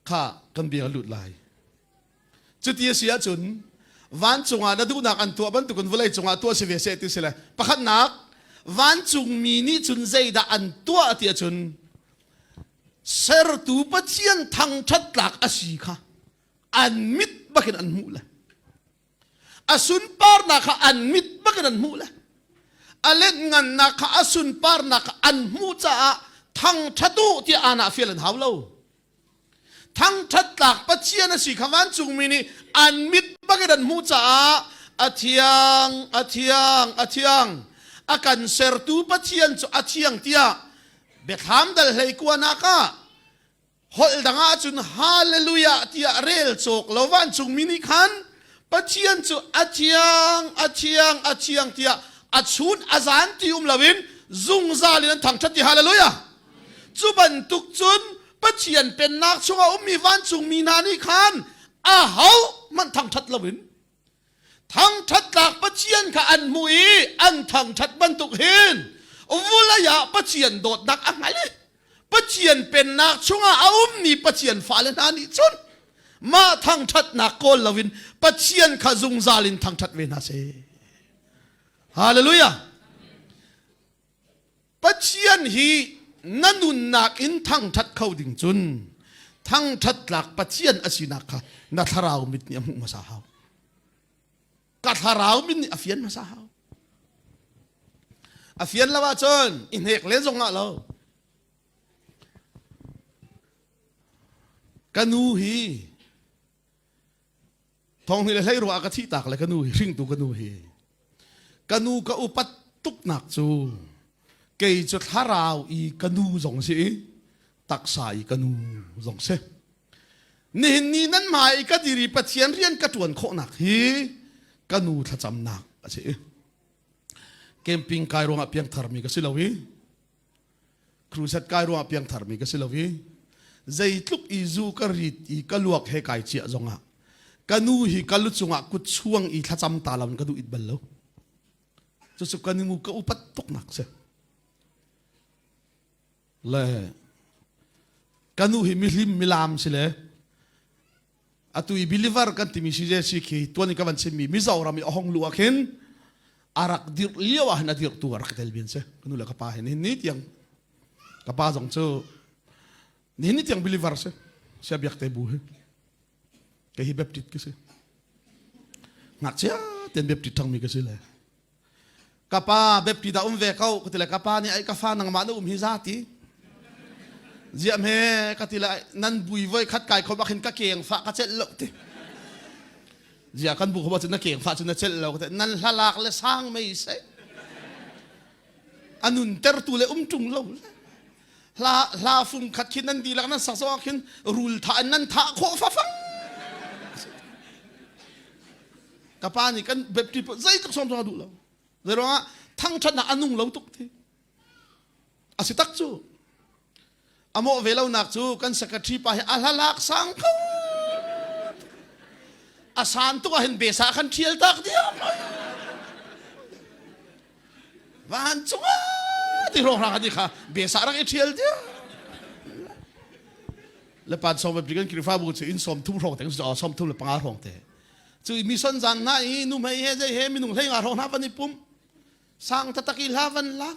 ข้ากันเบียร์หลุดลายจุดที่เสียจุนวันจงอาดูนักอันตัวบันตุกันวุ่นวายจงอาตัวเสียเสียที่เสียประคันนักวันจงมีนี่จุนใจด่าอันตัวที่จุนเสรตูปัจเจียนทางชัดหลักอาศิค่ะอันมิดบักอันมูละอาสุนปาร์นักอันมิดบักอันมูละอเล่นงานนักอาสุนปาร์นักอันมูจ้าทางชัดูที่อาณาเฟียนหาวเราทั้งชัดหลักปัจเจียนสิขวันจุงมินีอันมิดบักดันมูจ้าอาเทียงอาการเสรตูปัจเจียนจุอาเทียงเตียเบ็ดหามดัลเฮกวนักะฮอลดังอาจุนฮาเลลูยาเตียเรลโจกลวันจุงมินีขันปัจเจียนจุอาเทียงเตียอาชุนอาจารย์ที่ลาวินซุงซาลินันทั้งชัดที่ฮาเลลูยาจุบันตุกจุนปัจเจียนเป็นนักช่วงมีวันจุงมีนานิคันอาเฮามันทางชัดละวินทางชัดหลักปัจเจียนกับอันมุยอันทางชัดบรรทุกเห็นวุลยาปัจเจียนโดดนักอันไหนเลยปัจเจียนเป็นนักช่วงนี่ปัจเจียนฟ้าเลนานิจุนมาทางชัดนักโกลละวินปัจเจียนขจุงซาลินทางชัดเวนัสเซฮาเลลูยาปัจเจียนฮีนั่นนุนนักอินทั้งชัดเขาดิ่งจุนทั้งชัดหลักปัจเจียนอสินักนัทราวมิดเนี่ยมุมาสาหาวกัทราวมิดเนี่ยอฟิยนมาสาหาวอฟิยนละว่าจนอินเฮกเลนซงอ่ะเรากันูฮีทองนี่เลยให้รัวกะทิตักเลยกันูฮีริงตัวกันูฮีกันูกะอุปัตตุกหนักจูเกยจุดฮาราวอีกันูสงสีตักสายกันูสงเสนี่นี่นั่นหมายก็ดีรีปัจเจียนเรียนกระตวนโคหนักฮีกันูถ้าจำหนักสิเกมปิงกายรวงอเปียงธรรมีก็สิลาวีครูสัตกายรวงอเปียงธรรมีก็สิลาวีใจทุกอีจูกรีดอีกลวกให้กายเจียจงอ่ะกันูฮีกัลุจงอ่ะกุดช่วงอีถ้าจำตาลมันก็ดูอิดบัลโลจะสุกันมูก็อุปัตตุกหนักเสเลยกันูฮิมิลิมมิลามสิเลยอะตุยบิลิวาร์กันที่มีสิเจสิกีตัวนี้ก็วันเซมีมิซาอุรามีอ่องลัวขินอารักดิร์เลี้ยวะนาดิร์ตัวรักเตลบินเซกันูละกับป้าเห็นนี่ที่ยังกับป้าจงเจอนี่ที่ยังบิลิวาร์เซเสียบยักเตบูเฮก็ฮิแบบติดก็เซงัดเสียเต็นแบบติดทั้งมีก็เซเลยกับป้าแบบติดเวเขาก็ที่ละกับป้านี่ไอ้กับฟ้านังมาดูฮิซาตีเจียมเฮกัติละนั่นบุยไว้ขัดไก่เขาบอกเห็นกะเกียงฟ้าก็เจ็ดโลติเจียกันบุกเขาบอกจะนักเกียงฟ้าจะนักเจ็ดโลแต่นั่นละลากเลยสร้างไม่ใช่อันนู้นเตอร์ตูเลยจุงโลลาฟุงขัดขินนั่นดีแล้วนั่นสักสองขินรูลท่านั่นท่าโคฟ้าฟังกับป้านี่กันแบบที่ใจก็สมตัวดูแล้วเดี๋ยวว่าทั้งชนะอันนุ่งเราตุกทีอาศัยตักจูอโมเวลาหนักจูกันสักทีไปอาลาลักสังเขาอาสานตัวเห็นเบสาคันเทียลตักเดียววันจูที่โรงรักนี่ค่ะเบสารักเทียลเดียวแล้วปัจจุบันเป็นการคิดฟ้าบุตรอินสมทุ่มรองแต่ก็จะสมทุ่มเลยปังอารองแต่จูมีส่วนจันน่ะอีนุ่มให้เฮจะเฮมีนุ่งให้งารองนับวันนี้ปุ่มสังตะตะกี้ลาวันลัก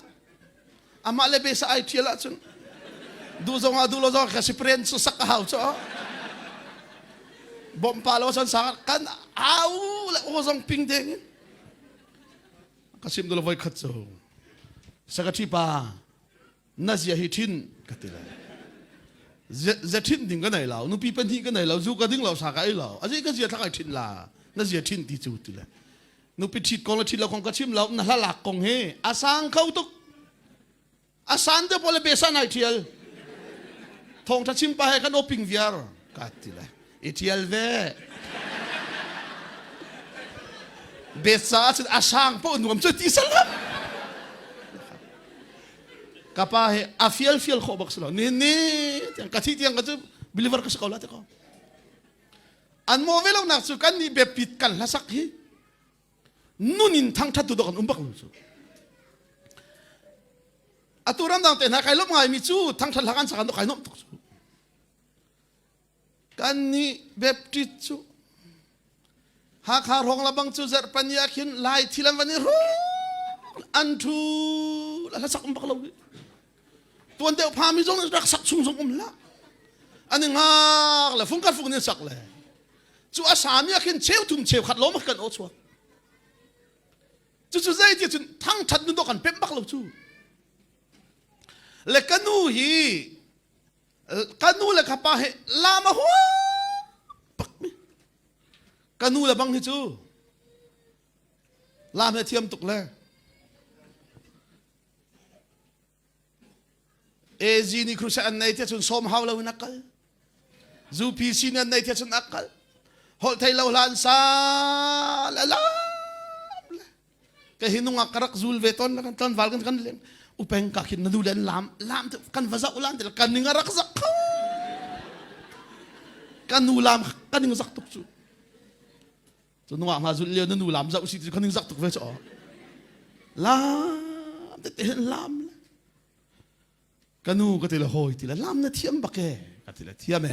อามาเลเบสาไอเทียลจุนดูจงอาดูโลจงkasi pren so sa kahaw so bom palo sa sakat kan au la o jong ping ding kasim do lo voi khat so sakati pa nazia hitin katila zatin ding ka nai lao nu pi pen hi ka nai lao zu ka ding lao sa ka ai lao ajai ka zia thakai thin la nazia thin ti chu tu la nu pi thit kong la thit la kong ka chim lao na la lak kong he asang khau tuk asan de pole besan ai thialทองทัชิมไปให้กันโอปิงเวียร์กัดทีละอิทิลเวเบสาสุดอาช่างพวกหนุ่มสุดที่สลับกับไปอาฟิลขบักสลอนี่ที่ยังกะทิที่ยังกะทิบิลิวาร์ก็สกอลาเตก็ อันโมเวลนักสุกันนี่แบบปิดกันละสักทีนู่นินทั้งทัดตัวกันบักลุสุอตุรัมดังเตนะใครลบไงมีจูทั้งทัดหลักอันสักอันตัวใครน้อมตกสุกันนี่แบบจิตจูหากหารองละบังจูเจอปัญญาขินไล่ทีละวันนี้รู้อันทูละสักบักลุตัวเดียวพามีจงรักสักสุ่งละอันนี้งาละฟุ้งกันฟุ้งเนี่ยสักเลยจูอาสามีขินเชี่ยวทุ่มเชี่ยวขัดล้มกันโอ้ชัวจู่ๆใจที่จุนทั้งชัดนึกตัวกันเป็นบักลุจูเลกันูฮีกันูเลขับไปลามาหัวปักมิกันูเลบังฮิจูลามเลเทียมตุกเลยเอจีนี่ครูเซอันไหนที่จุนสมหาวเรานักกันจูพีซีนี่อันไหนที่จุนนักกันฮอลไทยเราหลานซาละก็เห็นนุ่งอักรักจูลเวทอนกันตอนวัลกันเลี้ยงอุปงกักหินนั่นดูเล่นลามกันภาษาอุลันเดลกันนิงรักสักกันนูลามกันนิงสักตุกจูจนนุ่งอักมาจูลเลี้ยนนูลามสักอุสิกันนิงสักตุกเวชอ๋อลามแต่เห็นลามกันนูก็ติละโหยติละลามนั่นเทียมบักเกก็ติละเทียมเอ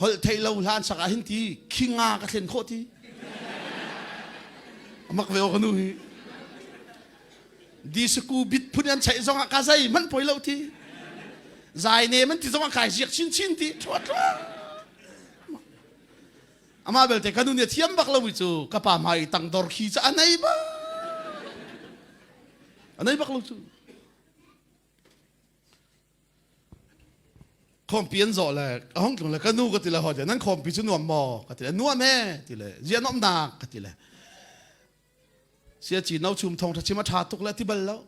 ฮอลไทยเราลานสักหินทีขิงากันเส้นโคตีมักเวลกันนู่นดีสกูบิดพูดยันใช้ซองอากาศมันป่วยเราทีใจเนี่ยมันที่ซองอากาศเสียกชินทีชวดอามาเบลแต่กันนู่นเนี่ยเทียมบักเราวิจูกับป่าไม้ตั้งดอร์ขีจะอันไหนบ้าอันไหนบักเราจูคอมเพียนจ่อเลยห้องตรงเลยกันนู่นก็ติละหอดนั้นคอมพิจูนัวมอก็ติละนัวแม่ติละเจียนน้อมนาก็ติละเสียจีนเอาชุมทองทัชมาชาตุกแล้วที่บัลแล้ว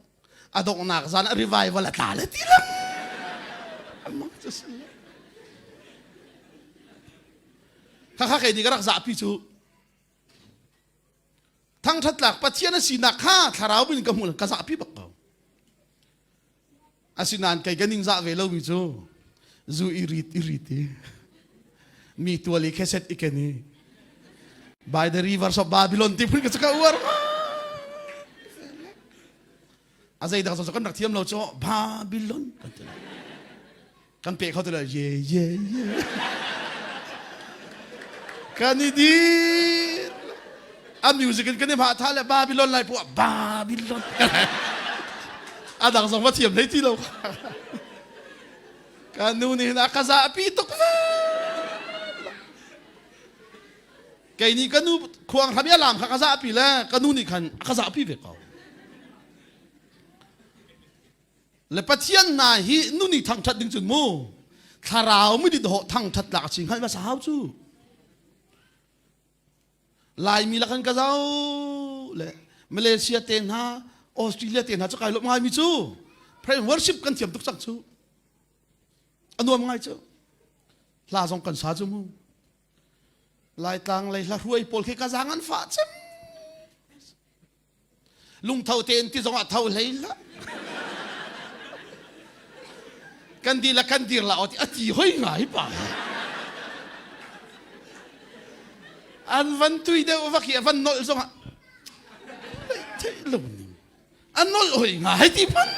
อดอกหนักซานอริวายวันละตาเลยที่ละข้าใครดีก็รักษาพิจูทั้งทัดหลักปัจเจียนสีนักข้าทาราวบินกมุลกษาพิบักเขาอาศินานไก่กันนิงซาเวลวิจูจูอิริตมีตัวเล็กแค่เซตอีกนี่ by the rivers of Babylon ที่พูดกันสักวันอาศัยดักสกันดักเทียมเราจะบาบิลอนกันเปะเขาตัวละเย่กันนี่ดีมิวสิกกันนี่พาท่าเลยบาบิลอนอะไรพวกบาบิลอนดักสองว่าเทียมได้ที่เรากันนู่นนี่นะกาซาปีตุกไก่นี่กันนู่ควงทำยาลามกาซาปีแล้วกันนู่นนี่คันกาซาปีเวกเขาและปัจจัยนาฮีนู่นนี่ทางชัดดึงจุดมูถ้าเราไม่ได้โดดทางชัดหลักสิ่งให้มาสาวจูลายมีละกันก็เจ้าเลยมาเลเซียเต็นฮะออสเตรเลียเต็นฮะจะกลายลบมามีจูเพราะวอร์ชิปกันเทียมทุกสักจูอันนู้นไงจูลาส่งกันสาจูมูลายต่างเลยละรวยโพลเคกาซังันฟ้าจิมลุงเท่าเต็นที่ส่งเท่าเลยละกันดีละเอาที่ตีห้อยไงป่ะอันวันตุยเดียวว่าขี้วันนอลส่งอ่ะเท่ลุงอันนอลห้อยไงที่พัน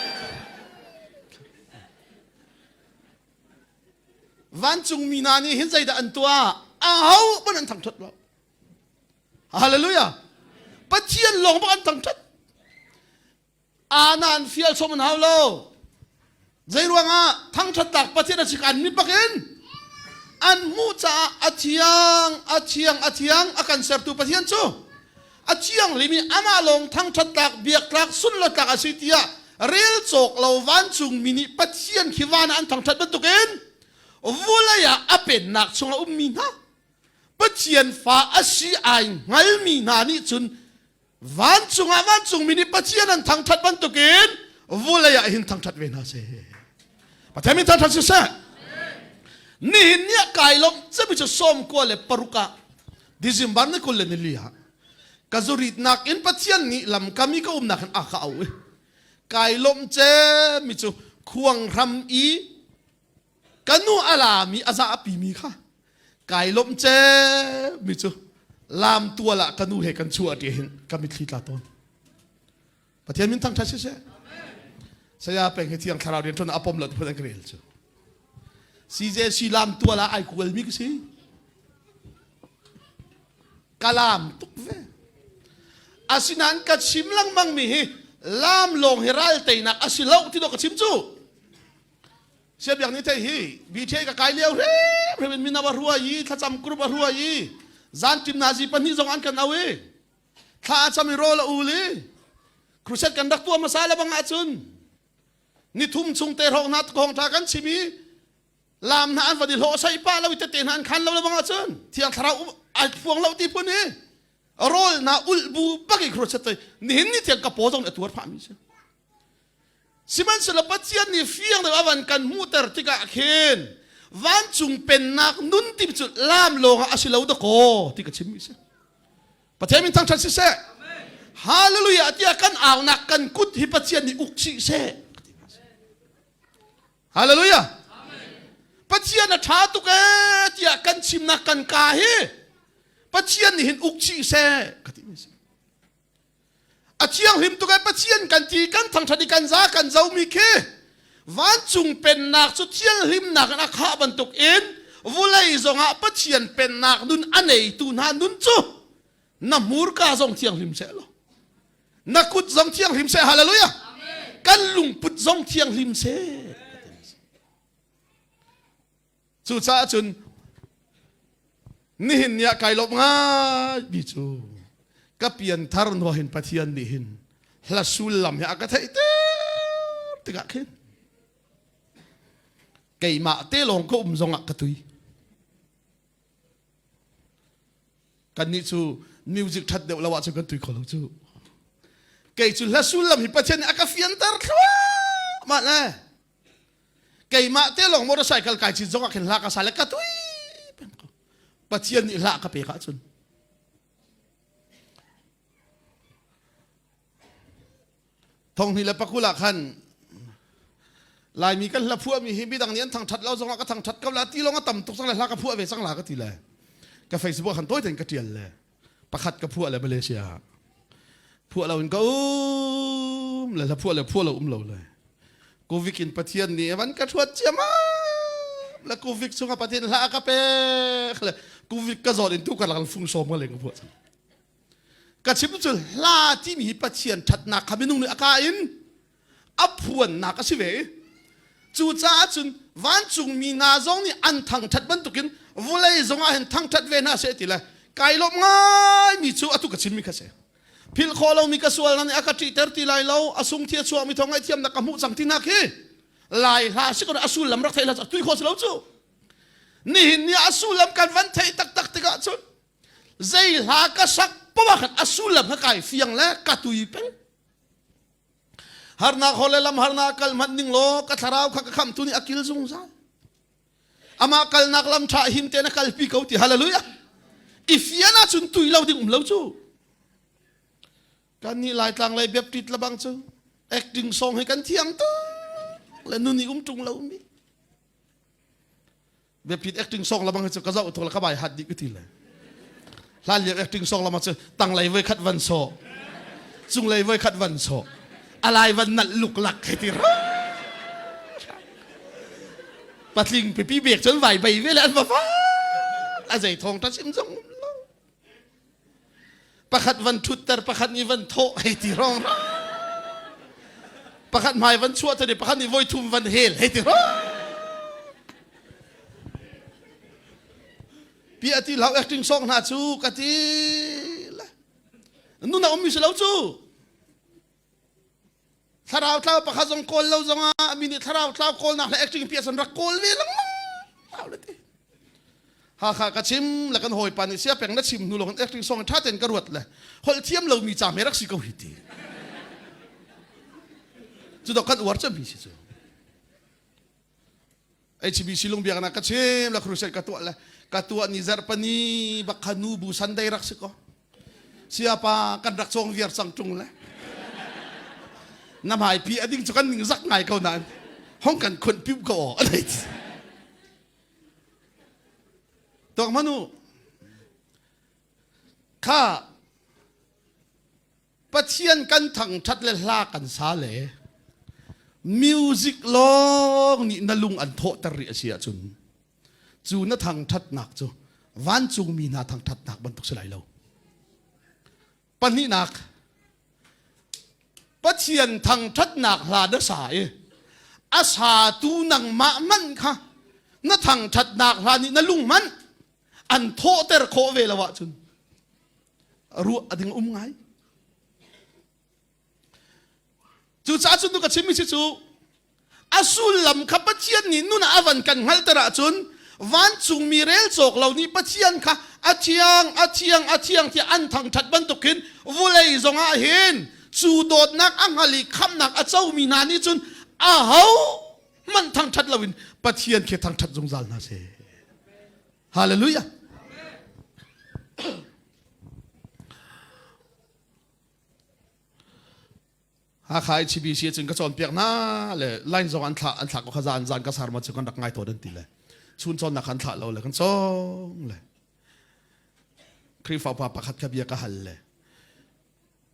วันจุงมีนานี่เห็นใจแต่อันตัวอ้าวมันอันทั้งทัดแล้วฮาเลลูยาปัจเจียนลงมันอันทั้งทัดอานันเฟียลสมันฮาวโลใจรวงทั้งชัดตักประเทศราชการมีปักเองอันมูจ่าอาเชียงอาการเสพตัวประเทศจู่อาเชียงลิมีอามาลงทั้งชัดตักเบียกลักสุนละตักอาศิติยาเรียลโจกเราวันจุงมินิประเทศขีวานอันทั้งชัดบรรทุกเองวุลายาอเป็นนักชงอุมีนะประเทศฟ้าอาชีไอไงมีนานี่จุนวันจุงมินิประเทศอันทั้งชัดบรรทุกเองวุลายาหินทั้งชัดเวนัสเอปะเทมินทันทัศน์เสนี่เนี่ยกายลมจะมีจะส้มกว่าเลยปรุกะดิจิมบันนี่คนเลยนี่ลีฮะกาจูริตนักอินปัจจัยนี้ลำกามีก็นักอาข้าวกายลมเจมีจะควงรำอีกันนูอาลามีอาซาปีมีค่ะ กายล้มเจมิจูลามตัวละกันนูเหกันชัวเดียหินกันมิทีตาตนประเทศมินทั้งทัศเสสยาเป็นเหตุyangคาราวเรียนทนอปมหลดเพื่อนกรีลจูซีเจซีลามตัวละไอคุลมิกซีกาลามตุกเวอาศินันกัดชิมลังมังมีลามลงเฮรัลเตนักอาศิลาวที่ดอกกัดชิมจูเสียบอย่างนี้เท่ฮีบีเทกับกายเลี้ยวเร่เพื่อนมินาวรัวยีถ้าจำกรุบรัวยีจานจิมนาจีปันนี้จงอันกันเอาเวถ้าจำมิโรละอูลีครูเซตกันดักตัวมาซาละบังอาจุนนี่ทุ่มชงเตะรองนัดกองทากันชิมีลามนานวันดีโลใส่ป้าเราวิตเตนหันคันเราละบังอาจุนที่อันทราไอ้พวงเราตีปุ่นนี่โรลนาอุลบูปักอีครูเซตนี่เห็นนี่ที่กระโปรงในตัวพามิเชสิมันสลับปัจจัยนี่เฟียงเลยวันกันมูเตอร์ที่กะเคนวันจุงเป็นนักนุนติจุดลามโลงอาศิลาวตะโกที่กะชิมิเชประเทศมินทั้งชั้นเสฮาเลลูยาที่กันอ่าวนักกันกุดฮิปัจจัยนี่อุกชิเสฮาเลลูยาปัจจัยนัทธาตุกที่กันชิมนักกันกาเฮปัจจัยนี่เห็นอุกชิเสกติมิเสอาเชียงหิมตุกปัจจัยกันที่กันทั้งชนิกันซากันเจ้ามีเควันจุงเป็นนักสุดเชียงหิมนักนักข้าบรรทุกเอ็นวุไลจงอาปัจจัยเป็นนักนุนอันไหนตุนหานุนจูน้ำมูรกาจงเชียงหิมเสลนักกุดจงเชียงหิมเสฮาเลลูยากันลุงปุดจงเชียงหิมเสสุดท้ายจนนี่เห็นเนี่ยไก่ลบง่ายบิจูก็เปลี่ยนทารนหัวเห็นปะเทียนนี่เห็นหลักสุลลำเนี่ยก็ไทยเต้ติกะขึ้นไก่มาเต้ลงก็จงอักกระตุยกันนี่จูมิวสิกทัดเดียวละว่าจะกันตุยคนละจูไก่จูหลักสุลลำเห็นปะเทียนนี่ก็เฟียนตาร์ขวามาเลยไก่มาเต้ลงมอเตอร์ไซค์ไก่จีจงอักเห็นหลักสายแล้วก็ตุยปะเทียนนี่หลักก็เปย์ข้าจุนทองนี่แหละปักกุหลาบขันลายมีกันละพวกมีหิบิดังนี้ทางชัดเราจงก็ทางชัดก็ละที่ลงก็ต่ำตกสังเลยละก็พวกเวสังลาก็ทีเลยก็เฟซบุ๊กขันตัวเต็งก็เตียนเลยประคัดก็พวกอะไรมาเลเซียพวกเราเองก็เลยละพวกเราเราเลยกูวิกินประเทศนี้วันก็ชวดเจียมาแล้วกูวิกสุงประเทศละก็เป๊ะเลยกูวิกก็จอดอินทุกกันละฟุ้งโซมกันเลยกับพวกกระชิบจุลลาที่มีประเชียนชัดนักขมินุงในอากาศอับพวนนักสิเวจูจ้าจุนวันจุงมีนาจงนี่อันทางชัดบรรทุกินวุเลยจงอาเห็นทางชัดเวน่าเสียทีละไก่ลบง่ายมีจูอตุกระชิมมีกระเสพิลโคเรามีกระสวลนั่นอากาศที่เตอร์ตีลายเราอสุงเทียชัวมีทองไอเทียมนักขมุสังที่นักเฮลายลาสิก็อสุลำรักไทยละตุยโคสเราจูนี่นี่อสุลำกันวันไทยตักติกะจุนใจลากระสักเพราะว่าขัดอสุลำให้ไก่เฟียงและกระตุยเป็นฮาร์นาโคเลลัมฮาร์นาคัลมันนิงโลกัทราวขักคำตุนีอักิลซุงซาอามาคัลนักลำชาหิมเตนักคัลปีเขาที่ฮาเลลูยาอีเฟียน่าจุนตุยเราดิ่งเราจูกันนี่ลายต่างลายแบบติดละบังจูแอคติ้งซองให้กันเที่ยงตัวและนู่นนี่จุงเรามีแบบติดแอคติ้งซองละบังจูก็จะอุทธรณ์ขบายหัดดีก็ทีเลยลายเรียกแอคติ้งซองละบังจูตั้งลายไว้ขัดวันโซจุงลายไว้ขัดวันโซอะไรวันนั้นลุกหลักให้ที่ร้าปัดลิงไปปีเบียกจนไหวไปเวลาฟ้าอะไรทองทัศน์จงประคัดวันทุตเตอร์ประคัดนี้วันโตให้ที่ร้องประคัดหมายวันชั่วเธอเดี๋ยวประคัดนี้วอยทุ่มวันเฮลให้ที่ร้องพี่อาทิตย์เราแอคติ้งซองหน้าจูกะทิละนู่นน่ะอมิสเราจูถ้าเราเท่าประคับจงโกลเราจงมีนี่ถ้าเราเท่าโกลนักและแอคติ้งเพียสันรักโกลนี่ลังเอาเลยทีหากกระชิมแล้วกันหอยปานิเสียแปลงนัดชิมนู่นลงแอคติ้งซองท่าเต้นกระรวดเลยหอยเทียมเรามีจ่าเมรักสิกาหิตีจุดกันอวดจะมีสิจ้ะไอชีบีสิลงเบียกันนะกระชิมแล้วครูเซกตัวเลยกตัวนิซาร์ปนีบักขนูบุสันได้รักสิกาsiapa kan rak song viar sang chung le nam hai pi ading chu kan ning zak ngai ko nan hong kan khun piu ko alai ตัวมนุข้าปะเชียนกันถังชัดเลลากันซาเลมิวสิกลองนี่นลุงอันโทตริเสียจุนจูนทางทัดหนักจูวันจูมีนาทางทัดหนักบรรทุกสลายเราปันนี้หนักปะเชียนทางทัดหนักลาดสายอาสาตูนังมามันค่ะนั่ทางทัดหนักลานี่นลุงมันอันโทเตรโคเวลวะจุนรู้อดิ่งไงจูจ้าจุนดูกับชิมิชิจูอาสุลลำขับปะเชียนนี่นู่นอาวันกันฮัลตระจุนวันจุงมีเรลโจกเหล่านี้ปะเชียนค่ะอาเชียงที่อันทางทัดบรรทุกขึ้นวุเลยจงอาเห็นจูโดดนักอังฮัลีคำนักอาเจ้ามีนานี่จุนอาเฮามันทางทัดลาวินปะเชียนแค่ทางทัดจงจัลนาเซฮาเลลูยาหาขายชีบีเชียจึงก็จนเปียกหน้าเลยไล่จงอันถาก็ขจานก็สารมาจึงกันดักง่ายตัวเดินตีเลยชุนจนนักอันถาเราเลยกันจงเลยครีฟ้าปาปักขัดขบียกหันเลย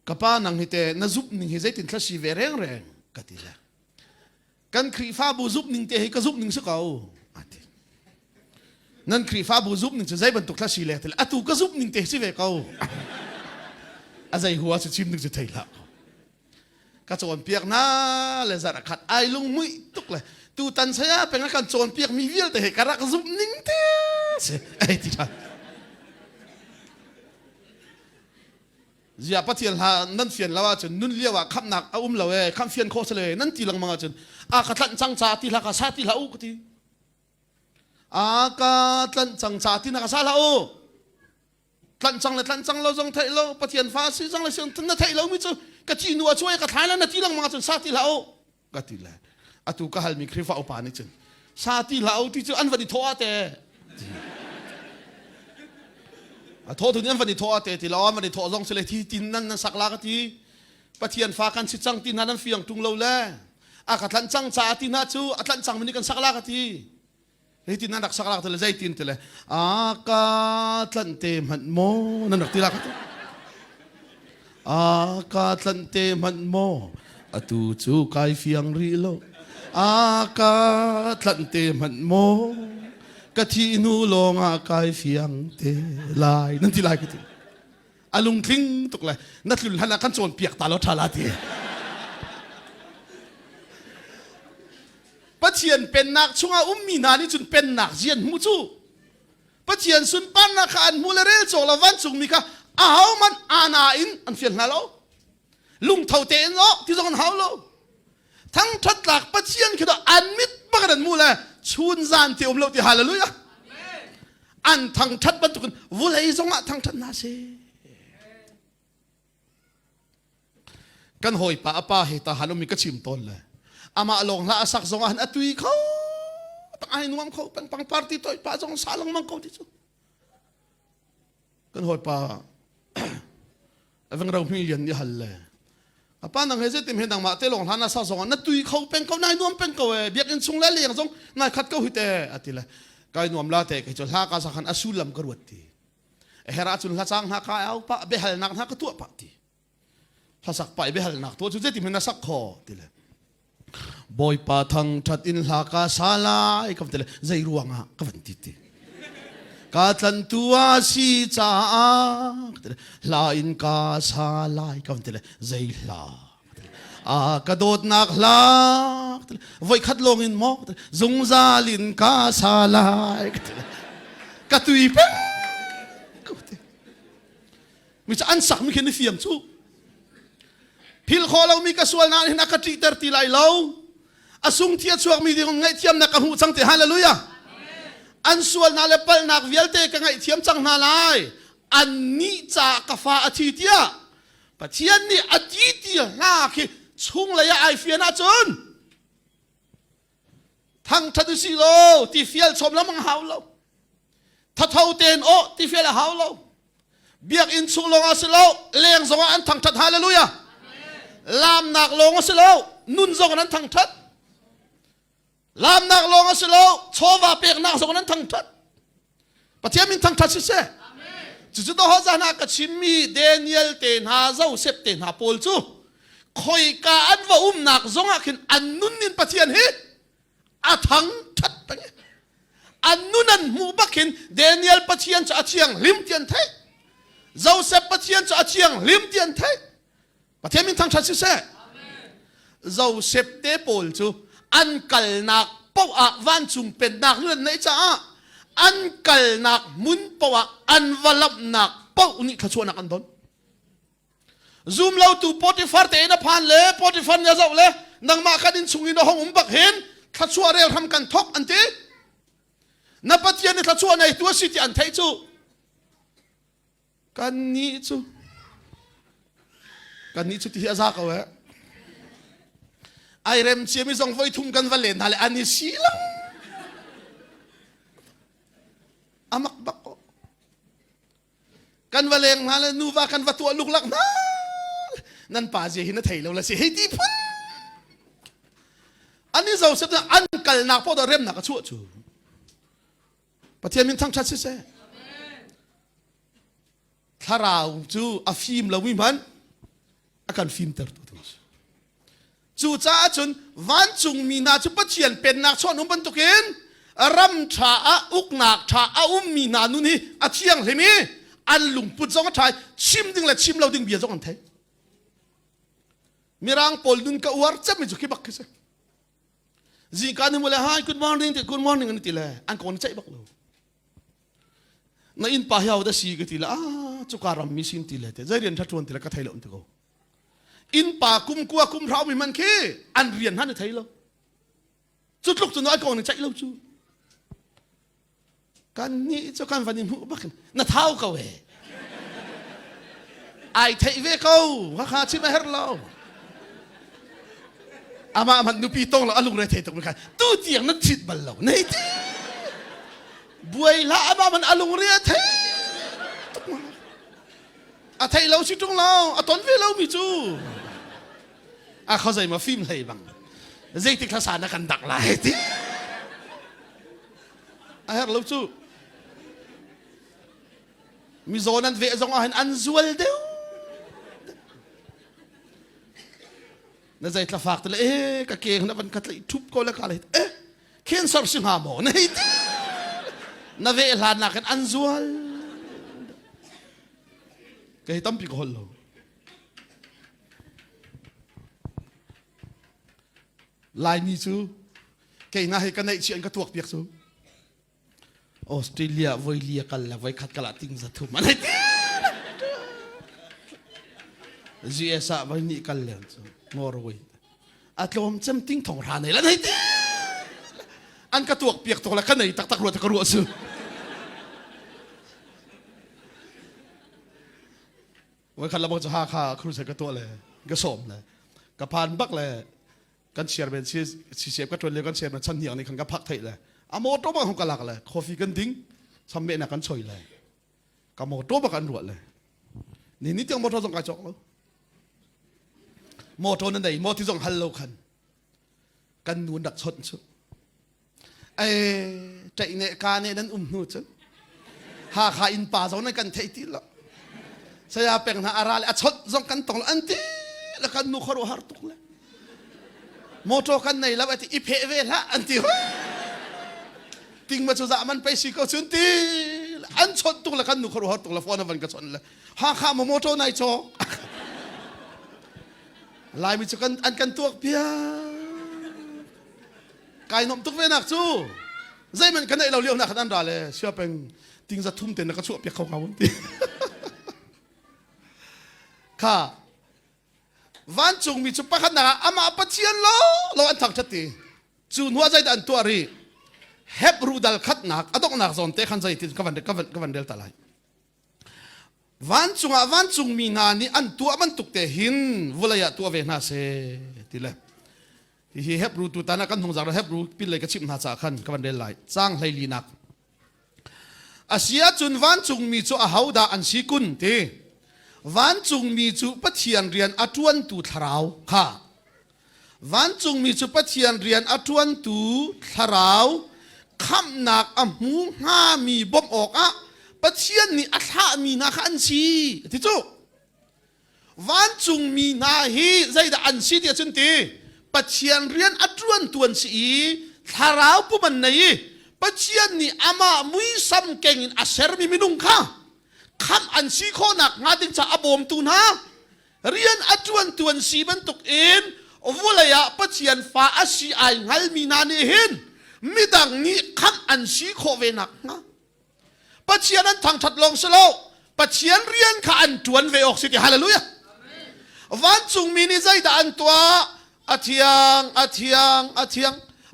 กป้านังฮิเตนซุปนิงฮิเจตินทศชีเวเร่งกันตีเลยกันครีฟ้าบูซุปนิงเตฮิก็ซุปนิงสักเอานั่นครีฟ้าบูซุปนิงจะใจบรรทุกทศชีเลยแต่ละตูก็ซุปนิงเตฮิเวเขาอะไรหัวจะชิมนึงจะเทละกระโจนเปียกน้าเลยสารขัดไอลุงมุ้ยตุกเลยตูตันเสียเป็นการโจนเปียกมีวิลแต่เหตุการณ์กระซุบนิ่งเต้ไอ้ที่นั่นเจียปะเทียนหานั่นเฟียนแล้วว่าจนนุ่นเลี้ยวว่าคำหนักเอาเราเอ้คำเฟียนโคสเลยนั่นตีลังมังจนอากาศจังจาตีละกาซาตีละอุกตีอากาศจังจาตีละกาซาละอุตันจังเลยตันจังเราจงไทยเราปะเทียนฟ้าซีจังเลยเสียงทันไทยเราไม่เจอกะจีนัวช่วยกะท้ายแล้วนาทีลังมาจนซาติลาโอกะทีละอตุกะฮัลมีคริฟ้าอุปานิจนซาติลาโอที่จะอันวันนี้โทษแต่โทษถึงอันวันนี้โทษแต่ที่เราอันวันนี้โทษลงเสลที่ตินนั่นสักลากะทีปะเทียนฟ้ากันสิจังตินนั้นเฟียงตุงเราแลอากาศลันจังซาตินาจูอัตลันจังมันนี่กันสักลากะทีเฮ้ยตินนั้นดักสักลากะทีละใจตินทีละอากาศลันเต็มหันโมนั่นดักทีละกะทีอากาศลันเตมันโมอตูจูกายเฟียงรีโลอากาศลันเตมันโมกะทีนูลงอากายเฟียงเตลายนั่นที่ลายกันทีอาลุงทิ้งตกเลยนัดลุนหันกันโจนเปียกตาลอทาลาทีปะเชียนเป็นนักช่วงมีนานี่จุนเป็นนักเจียนมุจูปะเชียนสุนปันนักอันมูเลเรลโจละวันจุงมีค่ะอาเฮามันอาณาอินอันเฟียนฮาโลลุงเท่าเตนโลที่ตรงนั้นฮาโลทั้งทัดหลักปะเชียนคือตัวอันมิดบักดันมูเลยชูนซานที่อมโลที่ฮาเลลูยาอันทั้งทัดบรรทุกวุ้ยจงอ่ะทั้งทัดนาเซกันหอยป้าป้าเหตุฮาโลมีกระชิมต้นเลยอามาลงละสักจงอ่ะอัตุยเขาตั้งไอ้นุ่มเขาเป็นปังปาร์ตี้ตัวป้าจงสาลงมังเขาที่สุดกันหอยป้าเรามีเรียนยี่หันเลยป้านังเฮเจติมเห็นดังมาเตลงท่านาซาสงนัดตุยเขาเป็นเขานายนวมเป็นเขาเบียดอินซุงเลี้ยงซงนายขัดเขาหิตอติละกายนวมลาเตะจนหากาสักขันอสุลัมกรวดตีเฮราจุนละจังหากายเอาป้าเบหัลนักหากตัวป้าตีถ้าสักไปเบหัลนักตัวจุดเจติมเห็นนักสักคอตีละบอยป้าทังชัดอินหากาซาลายกับตีละใจรวงอ่ะกับวันตี Katan tua si cha la in ka sa lai kam tele zai la a kadot nak la voi khat long in mo zung za lin ka sa lai ka tui pe mi cha an sak mi khen fiam chu phil kho lo mi ka sual na na ka ti ter ti lai lo asung thia chuak mi ding ngai thiam na ka hu chang te hallelujah an sual na lepal nak vialte ka ngai thiam chang na lai an ni cha ka fa athi tia pathian ni athi tia la khi chung la ya ai fian a chun thang thadu si lo ti fial chom lam ang haw lo tha thau ten o ti fial a haw lo biak in chung long a se lo leng zonga an thang that hallelujah lam nak long a se lo nun zong an thang that lam nak long a se lo chowa pek nak zong an thang that ปะเทียมินทั้งทัศน์เสจุดต่อหัวใจนักชิมมีเดนิเอลเตนหาเจ้าเซปเตนหาโพลจูคอยกาอันว่าหนักจงอาคินอันนุนนินปะเทียนฮิอาทังทัดตั้งอันนุนันมูบักินเดนิเอลปะเทียนจะอาเชียงลิมเทียนไทยเจ้าเซปปะเทียนจะอาเชียงลิมเทียนไทยปะเทียมินทั้งทัศน์เสเจ้าเซปเตโพลจูอันกัลนักปะวันจุงเป็นนักเรื่องไหนจ้าอันกัลนักมุนปะอันวลับนักปะอุนิขชวนนักอันดอนซูมเราตูโพธิฟาร์เตนะพันเล่โพธิฟาร์เนี่ยเจ้าเล่นังมาคัดินสุงินห้องบักเห็นขชวนเรียลทำกันทอกอันที่นับปัจจัยในขชวนในตัวสิที่อันไทยจูกันนี้จูที่อาซากเอาไว้ไอเรมเชียมิซองไฟทุ่มกันวันเล่นอะไรอันนี้สิลังอามักบักกันวันเล่นอะไรนูว่ากันว่าตัวลูกหลักนั่นป่าเจหินไทยเราละสิให้ดีพุ่นอันนี้เราเสพอันกัลนักพอตัวเริ่มนักชั่วจูปะเทียมินทั้งชัดเสียถ้าเราจูอาฟิมเราวิมันอาการฟิมเตอร์ตัวนี้จูจ้าจนวันจุงมีนาจุปะเทียนเป็นนักชนนุ่มบรรทุกินรำชาอุกนักชาอุ้มมีนานุนี่อาเชียงเลยมีอันลุงปุจจงชายชิมดึงและชิมเราดึงเบียร์จงอันไทยมีร่างปอลดุนกับอวร์จะไม่จุกบักกันสิจีการนี่มูลให้ good morning แต่ good morning นี่ทีละอันคนใจบักเราในอินป่าเฮาได้สีกันทีละจุกการมีสิ่งทีละแต่ใจเรียนทัดทวนทีละก็ไทยเราอันตะโกอินป่ากุมกัวกุมเรามีมันแค่อันเรียนฮันไทยเราจุดลุกจุดน้อยก่อนใจเราจูกันนี่เจ้าการฟันยิมุบักน่าเท้าเขาเอไอไทยเวเขาว่าข้าชิมะเฮร์เราอามามันนุปีตงเราอารมณ์เรทตรงกันตู้เตียงนั้นชิดบัลเราในที่บวยละอามามันอารมณ์เรทอาไทยเราชิดตรงเราอาตอนเวเรามีจูเขาใจมาฟิล์มอะไรบ้างเจ๊ติดภาษานักกันดักหลายที่เฮร์เราจูมีโซนันเวซงอันซวลเดียวนั่นใจละฝากตัวเลยกะเกงนั่นมันกัดเลยทุบก็แล้วกันเลยเข็นสอบสิงหาหมอนี่นั่นเวลานักอันซวลก็ให้ตั้มปีกฮอลโลลายมีซูแกน่าให้กันในเชียนกระตัวเปียกซูออสเตรเลียไว้เลียกันแล้วไว้ขัดกระติงจะทุ่มมันให้จีเอสไว้นี่กันแล้วนอร์เวย์อัตโลมจำติ้งทองรานเลยแล้วให้อันกระตัวเปียกตัวละกันไหนตักรัวตะกรัวซูไว้ขัดระบบจะหาค่าครูใส่กระตัวเลยกระสมเลยกระพานบักเลยกันเชียร์เป็นเชียร์ก็ตัวเลี้ยกันเชียร์เป็นชั้นเหนียวในขันกับพักไทยเลยอะโมโต้บังของกันหลักเลยคอฟฟี่กันดิ้งทำเมนักกันช่วยเลยกับโมโต้บังกันรวดเลยนี่เตียงโมโต้ส่งกระจกแล้วโมโต้นั่นไหนโมที่ส่งฮัลโหลกันนูนดักชนชุดใจเนการเนี่ยนั้นนูชุดหาขาอินป่าส่งนั่นกันไทยที่ละเสียเป็นหาอะไรชดส่งกันตรงอันที่แล้วกันนูขรุหาร์ตุกเลยโมโต้กันไหนแล้วไอ้ที่อีเพเวละอันที่ติงมาจุดมันไปสิก็ชุนตีอันชนตุกละกันนุขรุหัดตุกละฟอนวันก็ชนเลยหาข้ามโมโต้ในโชลายมีจุกันอันกันตัวเพียกายนมตุกเวนักจูใจมันกันไหนเราเลี้ยวนักนั่นด่าเลยเชื่อเป็นติงจะทุ่มเต็นนักชั่วเปียกเขาตีค่ะวันจุงมีจุปะขันนะอามาปะเชียนเราอันทักชัดตีจูนหัวใจอันตัวรีเฮบรูดัลขัดนักอดอกนักซอนเตะขันใจติดกันเดลตาไลวันจุงมีนานี่อันตัวมันตุกเตหินวลายตัวเวน่าเสติเลยที่เฮบรูตัวตานักกันหงจากเฮบรูปิดเลยกระชิบนาจากขันกันเดลไลจ้างไลลีนักอาเซียจุนวันจุงมีจูอาฮาวดาอันสีกุนเตวันจุงมีจูปะเทียนเรียนอัตวันตูทราวค่ะวันจุงมีจูปะเทียนเรียนอัตวันตูทราว คำหนักหูห้ามีบ่มออกปัจเจียนนี่อัฐามีนาขันซีที่จู่วันจุงมีนาฮีใจด่อันซีที่จุนตีปัจเจียนเรียนอัตรวนตัวนสีทาราวปุ่มันในปัจเจียนนี่อามามุยซ้ำเก่งอัศรมีมินุงค่ะคำอันซีโคนักงาดิงจะอบอมตุนฮะเรียนอัตรวนตัวนสีบรรทุกเอ็นวุเลยะปัจเจียนฟ้าอาศีไองัลมีนาเนหินมิดังนี้คำอันซีโคเวนักนะปัจเจียนนั้นทางชัดลงสโลปัจเจียนเรียนข้าอันตวนเวออกสิที่ฮาเลลูยาวันจุงมีนิใจด่านตัวอาเทียง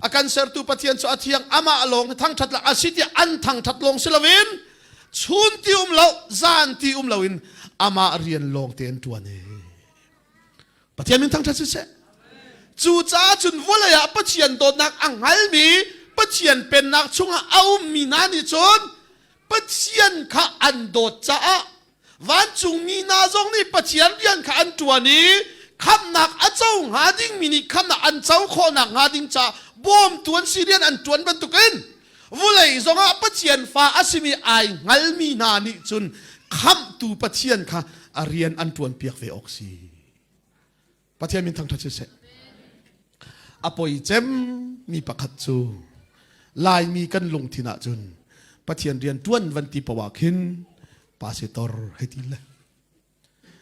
อาการเสร์ตูปัจเจียนสุอาเทียงอามาลงทางชัดละอาศิที่อันทางชัดลงสลวินชุนที่เลาจานที่เลาวินอามาเรียนลงเตียนตัวนี้ปัจเจียนมีทางชัดสิเสจู่จ้าจุนวุเลยะปัจเจียนโดนนักอังหัลมีปัจเจียนเป็นนักชงเอามีนานิจนปัจเจียนข้าอันโดดจ้าวันจุงมีนาจงนี่ปัจเจียนเรียนข้าอันตัวนี้คำหนักอาเจ้าหาดิ้งมินิคำหนักอันเจ้าโคหนักหาดิ้งจ้าบ่มตัวนซีเรียนอันตัวนบรรทุกินวุเลยจงปัจเจียนฟ้าอาศิมีไองัลมีนานิจนคำตูปัจเจียนข้าเรียนอันตัวนเปียกเวออกซีปัจเจียนมีทางทัศน์เสอปอยเจมมีประคัตจูลายมีกันลงที่นาจุนปัจเจียนเรียนตัวนวันที่ปวาคินปาเซตอร์ให้ทีละ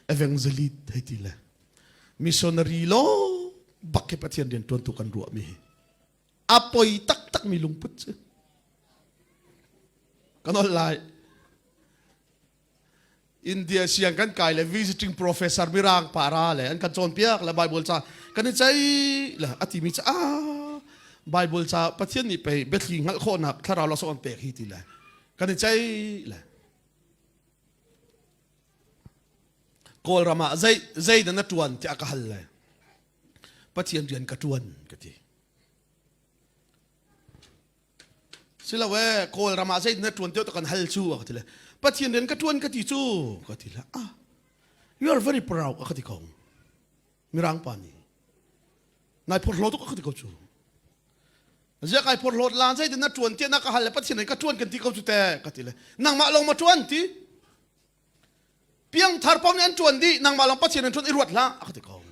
เอเวนเจลิตให้ทีละมิชชันนารีโลบักเก็ปัจเจียนเรียนตัวนตุกันรัวมีอปอยตักมีลุงพุทธกันออนไลน์อินเดียเสียงกันไกลเลย visiting professor มิรางปาราเลยอันกันโจนเปียกและไบเบิลจ้ากันใจละอธิมิจ้าไบเบิลจ้าปัจเจียนนี่ไปเบทลิงหักโคนักถ้าเราสอนเปียกฮีทีละกันใจละโกลรามาใจนั่นตวนที่อากาศเลยปัจเจียนเรียนกระตวนกันทีสิละเว้โกลรามาใจนั่นตวนเดียวตะกันฮัลชูกันทีละปัจเจียนเรียนกระตวนกันทีชูกันทีละ you are very proud กันทีของมิรังปานีนายพลโลตุกันทีเขาชูจะใครพลโลลานใจนั่นตวนที่นักฮัลเลยปัจเจียนกระตวนกันทีเขาชูแต่กันทีละนางมาลงมาตวนทีเพียงทาร์ปอมเนี่ยจวนดีนางมาลองปัจเจียนจวนอิรวดละอะก็ติดของ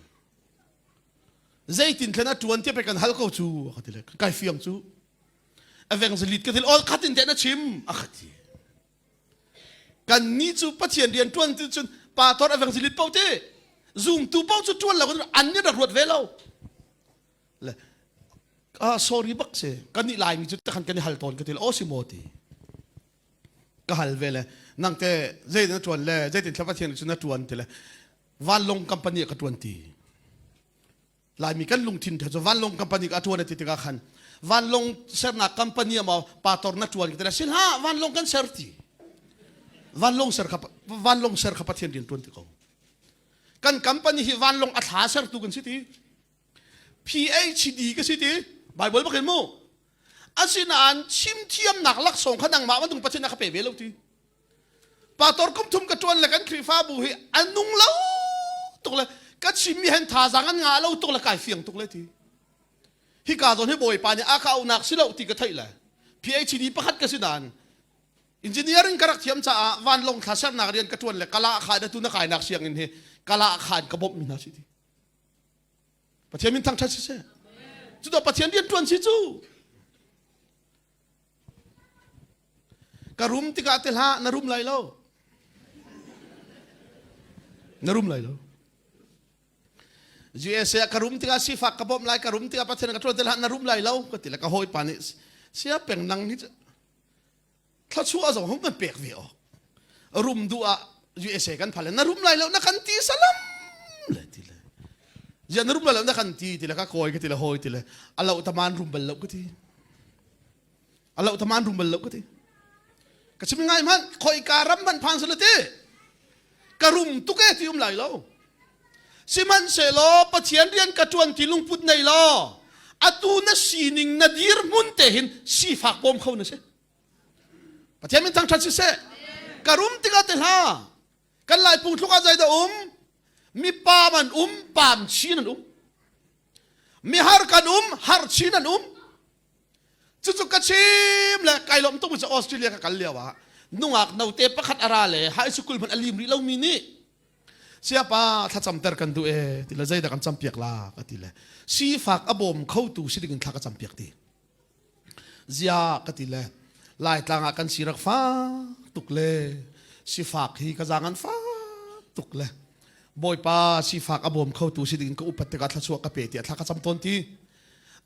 ใจตินแค่นั้นจวนที่ไปกันฮัลก็จูอะก็ติดเลยไก่เฟียงจูเอเวนซ์ลิดก็ติดโอ้ขัดตินเดนชิมอะก็ติกันนี่จูปัจเจียนเรียนจวนที่จวนปาทอร์เอเวนซ์ลิดเป้าเต้ซูมตูเป้าจูจวนแล้วก็อันนี้ดักรวดเวลาเลยsorry บักเซ่กันนี่ลายมีจุดแต่กันนี่ฮัลตอนก็ติดโอ้สิโมตีก็ฮัลเวลนั่งแต่ใจนั่นจวนเลยใจติดทับเทียนจุนนั่นจวนทีเลยวันลงกัมปานีก็จวนตีลายมีกันลงทินเถอะวันลงกัมปานีก็จวนติดกันขันวันลงเซอร์นักกัมปานีมาปาตอร์นั่นจวนก็เลยสิฮะวันลงกันเซอร์ตีวันลงเซอร์ขับเทียนเรียนจวนตีเขากันกัมปานีวันลงอัฐาเซอร์ตูกันสิที PhD ก็สิทีไบเบิลบอกเห็นมั้งอาศินานชิมเทียมหนักลักส่งขนังมาวันตรงปัจจัยนักเปรย์เวลาทีปาตอร์กุมทุมกระจวนเลยกันครีฟ้าบุหิอันนุ่งเล่าตุกเลยกัดชิมมีเห็นท่าสังกันงาเล่าตุกเลยไก่เฟียงตุกเลยทีฮิกาโดนให้บ่อยปานี่อาคาอุนักสิเล่าตีกระไทยเลย PhD ประคัดกสินานอินจิเนียริงกระเทียมจ้าวันลงทัศน์นักเรียนกระจวนเลยกะละขาดตุนนักขายนักเสียงอินเฮกะละขาดกระบบมินาสิทีปัจจัยมินทั้งชัดสิเซ่จุดปัจจัยเรียนจวนสิจูกระรุมติกาเตลฮะนรุมไรเล่านรุมไรแล้ว USA กระรุมติกาสิฟักกระบอกไรกระรุมติกาปัจจัยกระทรวงเตลฮะนรุมไรแล้วก็ติละก็หอยปานิเสียเป่งนังนี่ถ้าชั่วสองห้องมันเปียกเวียวรุมดูอ่ะ USA กันพันเลยนรุมไรแล้วนักขันตีสลัมเลยทีละยันรุมไรแล้วนักขันตีทีละก็คอยก็ทีละหอยทีละอัลลอฮฺตะมานรุมเบลล์ก็ทีอัลลอฮฺตะมานรุมเบลล์ก็ทีก็ชิมง่ายมันคอยการัมมันพันสลัดเต้กระรุมตุกเอที่ไหลแล้วสิมันเสลอปะเทียนเรียนกระจวนที่ลุงพุทธในล้ออตูนัสีนิงนาดีร์มุนเตหินสีฝากบอมเขาเนี่ยเสปะเทียนมันทั้งชัดเสกระรุมติกาเตลากันหลายปุ่งทุกอาใจเดมีปามันปามชีนันมีฮาร์กันฮาร์ชีนัน จุกระชิมเลยไกลลมต้องมาจากออสเตรเลียกับกันเลียวะนุ่งอักนาวเตปะขัดอาราเลยไฮสคูลมันอลิมริเรามีนี่เสียป้าถ้าจำเตอร์กันดูติละใจแต่กันจำเปียกลาก็ติเลยสีฝากอบอมเข้าตูสิดิกันทักจำเปียกตีเสียก็ติเลยลายต่างกันสีรักฟ้าตุกเลยสีฝากฮีกระจางันฟ้าตุกเลยบอยป้าสีฝากอบอมเข้าตูสิดิกันก็อุปติกัดทัศวกระเปตีทักจำต้นที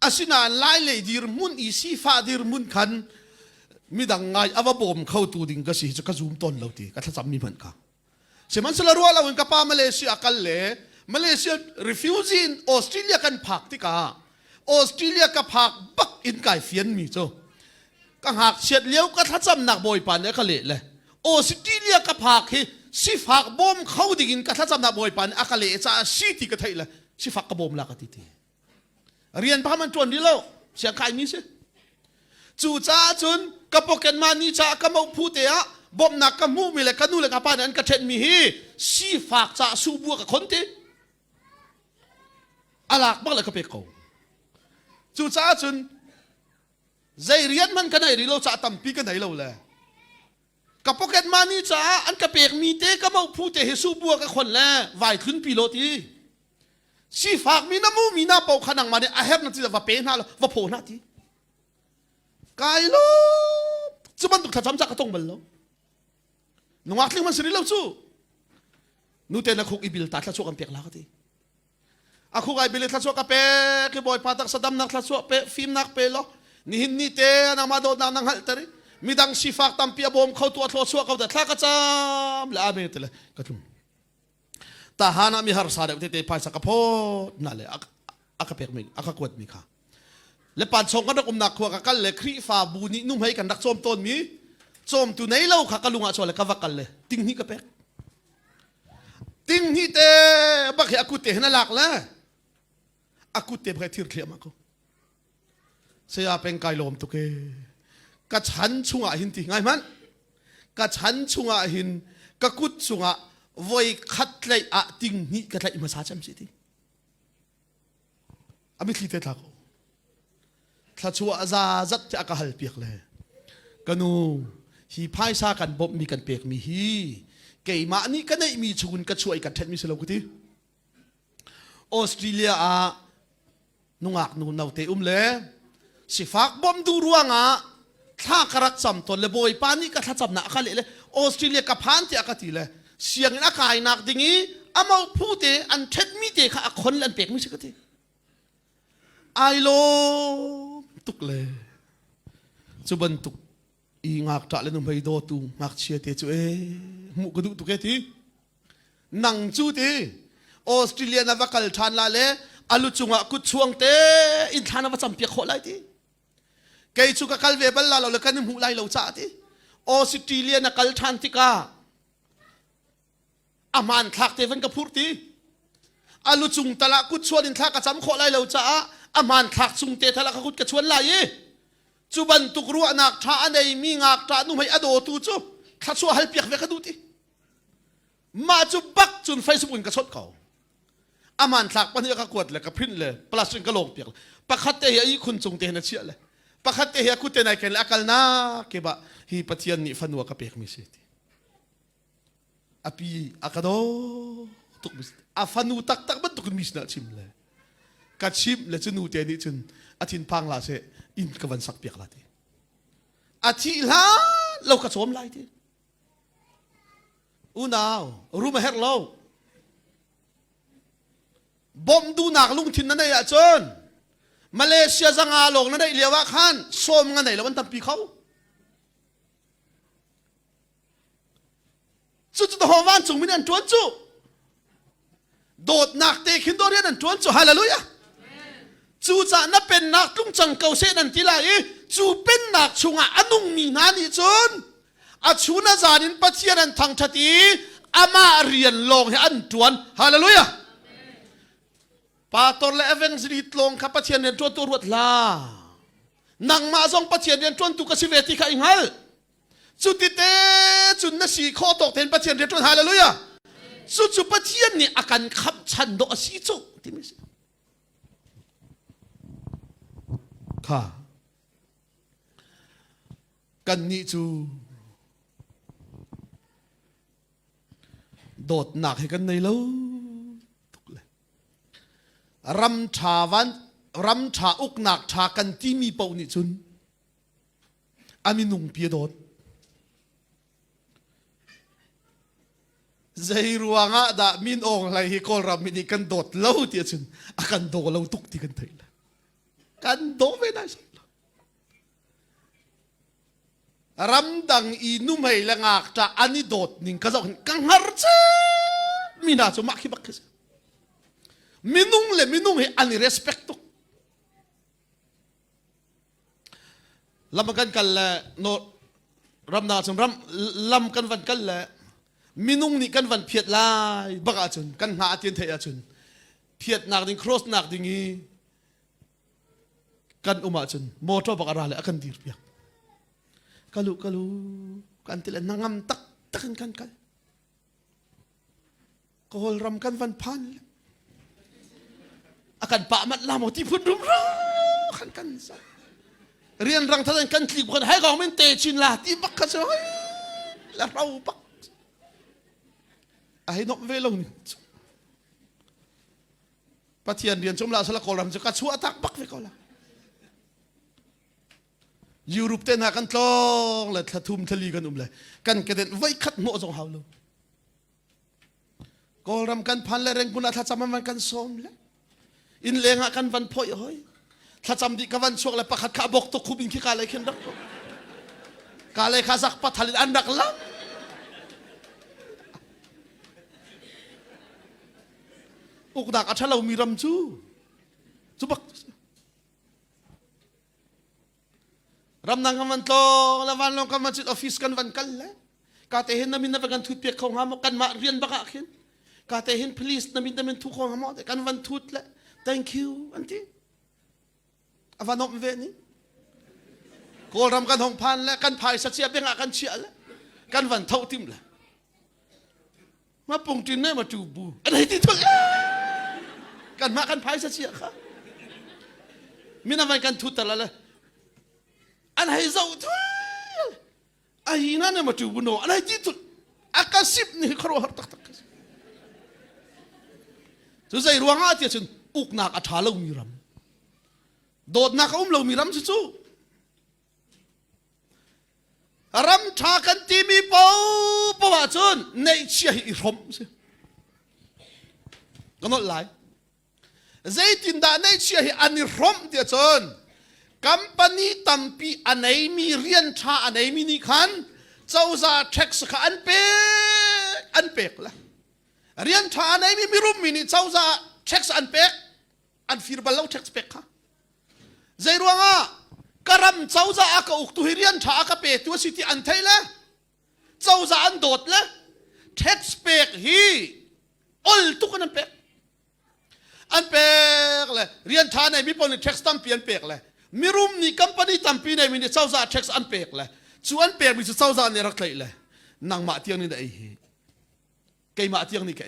อาศินาไล่เลยดีรมุนอีสีฟ้าดีรมุนขันมีดังไงอวบอมเข้าตูดิงก็สิจะกระซุมต้นเราตีก็ทัศมีเหมือนกันเสมันสละรัวเราเองกับป้ามาเลเซียกันเลยมาเลเซีย refusing ออสเตรเลียกันผักที่กาออสเตรเลียกับผักบักอินไก่เฟียนมีโจก็หากเฉียดเลี้ยวก็ทัศน์หนักบ่อยปานเนี่ยก็เละเลยออสเตรเลียกับผักที่สิฝักบอมเข้าดิงก็ทัศน์หนักบ่อยปานอาคาเละจะซีที่ก็ไทยเลยสิฝักกระบอมละก็ทีเรียนพามันจวนดีแล้วเสียงใครมีสิจู่จ้าจุนกระปกกันมานี่จ้ากระบอกพูดเตะบอมนักกระมูมีเลยกันนู่นเลยกับป้านั้นกระเช็ดมีฮีสีฝากจะสูบัวกับคนที่อาลักบ้างเลยก็เปกเอาจู่จ้าจุนใจเรียนมันกันไหนหรือเราจะตั้มปีกันไหนเราเลยกระปกกันมานี่จ้าอันกระเปกมีเตะกระบอกพูดเตะสูบัวกับคนแล้วไหวขึ้นปีโลตีสีฝากมีน้ำมูมีน้าเป่าขนังมาเนี่ยอาเฮบนั่นที่จะว่าเป็นหน้าเราว่าโผล่หน้าทีไกลโลจะมันถูกทับซ้ำจากกระตงบัลโลนุ่งอักลิมันสิริเลวสู้นู่นเตนักคุกอิบิลตัดทัศวกันเปียกลากทีอาคุกอิบิลทัศวกันเปียกบอยพาตักสดำนักทัศวเปฟิล์มนักเปล่นี่หินนี่เตนักมาโดนนังหัลตรีมีดังสีฝากตั้มปียบอมเข้าตัวทัศวเขาแต่ทักกระจามละอาเมตเลยกระทุ่มตาหานามีฮาร์สาเดวเตไปสักกระโพดนั่นเลยอักเปียกมิอักกวดมิค่ะและปันชงกันนักนักขวากันเลยครีฟ้าบูนี่นุ่มให้กันนักโจมต้นมีโจมตัวไหนเล่าขักลุงอาชวเลยกวักกันเลยติ้งนี่ก็เป๊กติ้งนี่เตะบักเหอากุเตะนั่นหลักแล้วอากุเตะเพื่อที่เทียมกูเสียเป็นไกลลมตุกเกกระชันชุงอาหินที่ไงมันกระชันชุงอาหินกระกุดชุงอาไว้ขัดเลยอะติ้งนี่ก็เลยมาสาจำสิที่อามิที่เตะทักถ้าชัวอาซาจัดจะกระหัลเปียกเลยกันนูฮีพายซากันบบมีกันเปียกมีฮีเกี่ยมานี่กันได้มีชุนกันช่วยกันเท็ดมีสโลกุติออสเตรเลียนุ่งอักนุ่งนาวเตอุมเล่สิฟักบอมดูรัวงถ้ากระจำตนเลยบอยปานี่ก็ถ้าจำหนักกันเลยออสเตรเลียกับพันที่อากาศเลยเสียงนักกายนักดิ่งนี้อามาพูดเตอันเท็ดมีเตะข้าคนอันเปียกมีสกุติไอโลตุกเลยจุบันตุกอีงักจัดเลยนุ่มไปโดตุงักเชียเตจูมุกระดูตุกทีนังจูเตออสเตรเลียนักกัลชันลาเลอาลุจุงะกุช่วงเตอินทานาวัจำเปียกโคไลทีเกยจุกะกัลเวบัลลาเราเลยกันมุไลเราจ่าทีออสเตรเลียนักกัลชันติกาอามันทักเตวันกับพูดทีอาลุจุงตะละกุช่วงอินทากระจำโคไลเราจ่าอามันทักจุงเตทะละกุดกระชวนไลจุบันตุกรัวนักท่าในมีงักท่านุ่มให้อโดตูจูข้าชัวฮัลเปียกเวกดูทีมาจุบักจุนไฟสุบุนกระชดเขาอามันทักปัญญากกวดเลยกับพิ้นเลยปลาสุนกระโหลกเปียกปะคัดเตะอีคุณจงเตนะเชี่ยเลยปะคัดเตะคุณเตะไหนกันละกันนะเก็บะฮีปะเทียนนี่ฟันวัวกับเปียกมิสิทีอปีอากาโดตุกมิสอาฟันูตักบันตุกมิสนะชิมเลยกัดชิมเลยจุนูเตนี่จุนอาทินพังลาเซอินกับวันสักเปียกละทีอาทิลาเรากระสมไล่ทีอุณาวรู้ไหมเฮร์โลบอมดูหนักลุงทินนั่นได้อะจนมาเลเซียสังอาลงนั่นได้เลียวะขันส้มกันไหนแล้ววันตั้มปีเขาจุดตัวหวานจงมีนั่นจวนจูโดดหนักเตะขึ้นตัวเรียนนั่นจวนจูฮาเลลูยาจูจะนับเป็นนักลุงจังเกาเซนันทีไรจูเป็นนักชงอนุงมีนานิจนอาชูนาจานินปัจเจียนันทางชาติอามาเรียนลงให้อันจวนฮาเลลูยาปาตอร์เลเวนส์รีตลงขับปัจเจียนเรียนจวนตัวรวดลานังมาส่งปัจเจียนเรียนจวนตุกสิเวติข้าอิงฮัลจุดที่เตจุดนั่นสีข้อตกเทนปัจเจียนเรียนจวนฮาเลลูยาจุดปัจเจียนนี่อาการขับชันโดอสีจุที่ไม่ใช่ข้า กันนี่จูโดดหนักให้กันในโลกเลยรำชาวันรำชาอุกหนักชากันที่มีเป่านี่จุนอามินุงเปียโดดใจรัวงะดามินองไรฮิโคลรามินิกันโดดเล่าเตียจุนอากันโดเล่าตุกที่กันไทยละกันโดไม่ได้สักรำดังอีนุ่มให้ละงากจากอันนี้โดดนิ่งก็จะกังหัรเจมีน่าจะมักขี้บักเจมินุ่งเลยมินุ่งให้อันนี้ respect ตุกลำกันกันละโนรำนาจรำลำกันวันกันละมินุ่งนี่กันวันเพียดลายบักอาจุนกันหาเตียนเทียจุนเพียดหนักดิ่ง cross หนักดิ่งนี้กันอุมาจุนโมโตบักอะไรเลยกันดีร์เปียกลูกันติละนางำตักกันก็ฮอลรำกันวันพันอาการปะมัดลามที่พุ่นรุมร้กันสักเรียนรังทันกันคลิปคนให้กองมันเตชินละที่บักกันซะแล้วเราบักไอ้นกเวลงนี่ปะเทียนเรียนชมลาสละกอลรำจะกัดชัวตักบักเวกอละยูโรปเต้นหากันตองและทะทุมทะลีกันเลยกันกระเด็นไว้ขัดโม่จงหาวเลยกอลรำกันพันและแรงกุณาทัศน์มันกันซ้อมเลยอินเลงกันวันพ่อยเฮ้ยถ้าจำดีกันวันช่วงและประคัดขาบกตกคุบินขี้กาเลยขึ้นรักกาเลยข้าสักปัทลินอันดักล้ำอุกดักอัชเรามีรำจูบักรำนางกันวันโตแล้ววันลงกันมาจิตออฟฟิศกันวันกันแล้วกาเตเห็นน้ำมินน้ำกันทุดเปียกของหามกันมาเรียนบักขึ้นกาเตเห็น police น้ำมินทุกของหามกันวันทุดแล้ว thank you อันที่อวันนกเวนี่กอลรำกันหงพันแล้วกันพายสักเสียเบ่งกันเชียแล้วกันวันเท่าทิมแล้วมาปุ่งจินเนี่ยมาจูบูอะไรที่ทุกกันมากันพายสักเสียค่ะมินน้ำกันทุดแต่ละเลยอันให้เจ้าทุกไอ้นั่นเนี่ยมาจูบุโนอันให้ที่ทุกอากาศิบนี่ครัวหักตักสุดใจรวงอาเทียชนอุกนักอัฐาเรามีรำโดดนักเรามีรำสู้รำชากันที่มีเป้าประวัติชนในเชียร์อิรมสิก็นั่นหลายใจตินดาในเชียร์อันอิรมเดียชนกัมปานีตัมปีอันไหนมีเรียนชาอันไหนมีนิคันเจ้าจะเช็คสักอันเป็กละเรียนชาอันไหนมีรูปมินิเจ้าจะเช็คอันเป็กอันฟิรบัลเราเช็คเป็กค่ะใจรัวงะกระรำเจ้าจะอากาอุกตุฮิเรียนชาอากาเป็กตัวสิที่อันไทยละเจ้าจะอันโดดละเช็คเป็กฮีอลตุกันอันเป็กเลยเรียนชาไหนมีปนเช็คตัมปีอันเป็กเลยมีรูมนี่กัมปานีตัมปีในมินิเจ้าจะเช็คอันเป็กเลยส่วนเป็กมีเจ้าจะเนี่ยรักเลยเลยนางมาเที่ยงนี่ได้ไก่มาเที่ยงนี่ไก่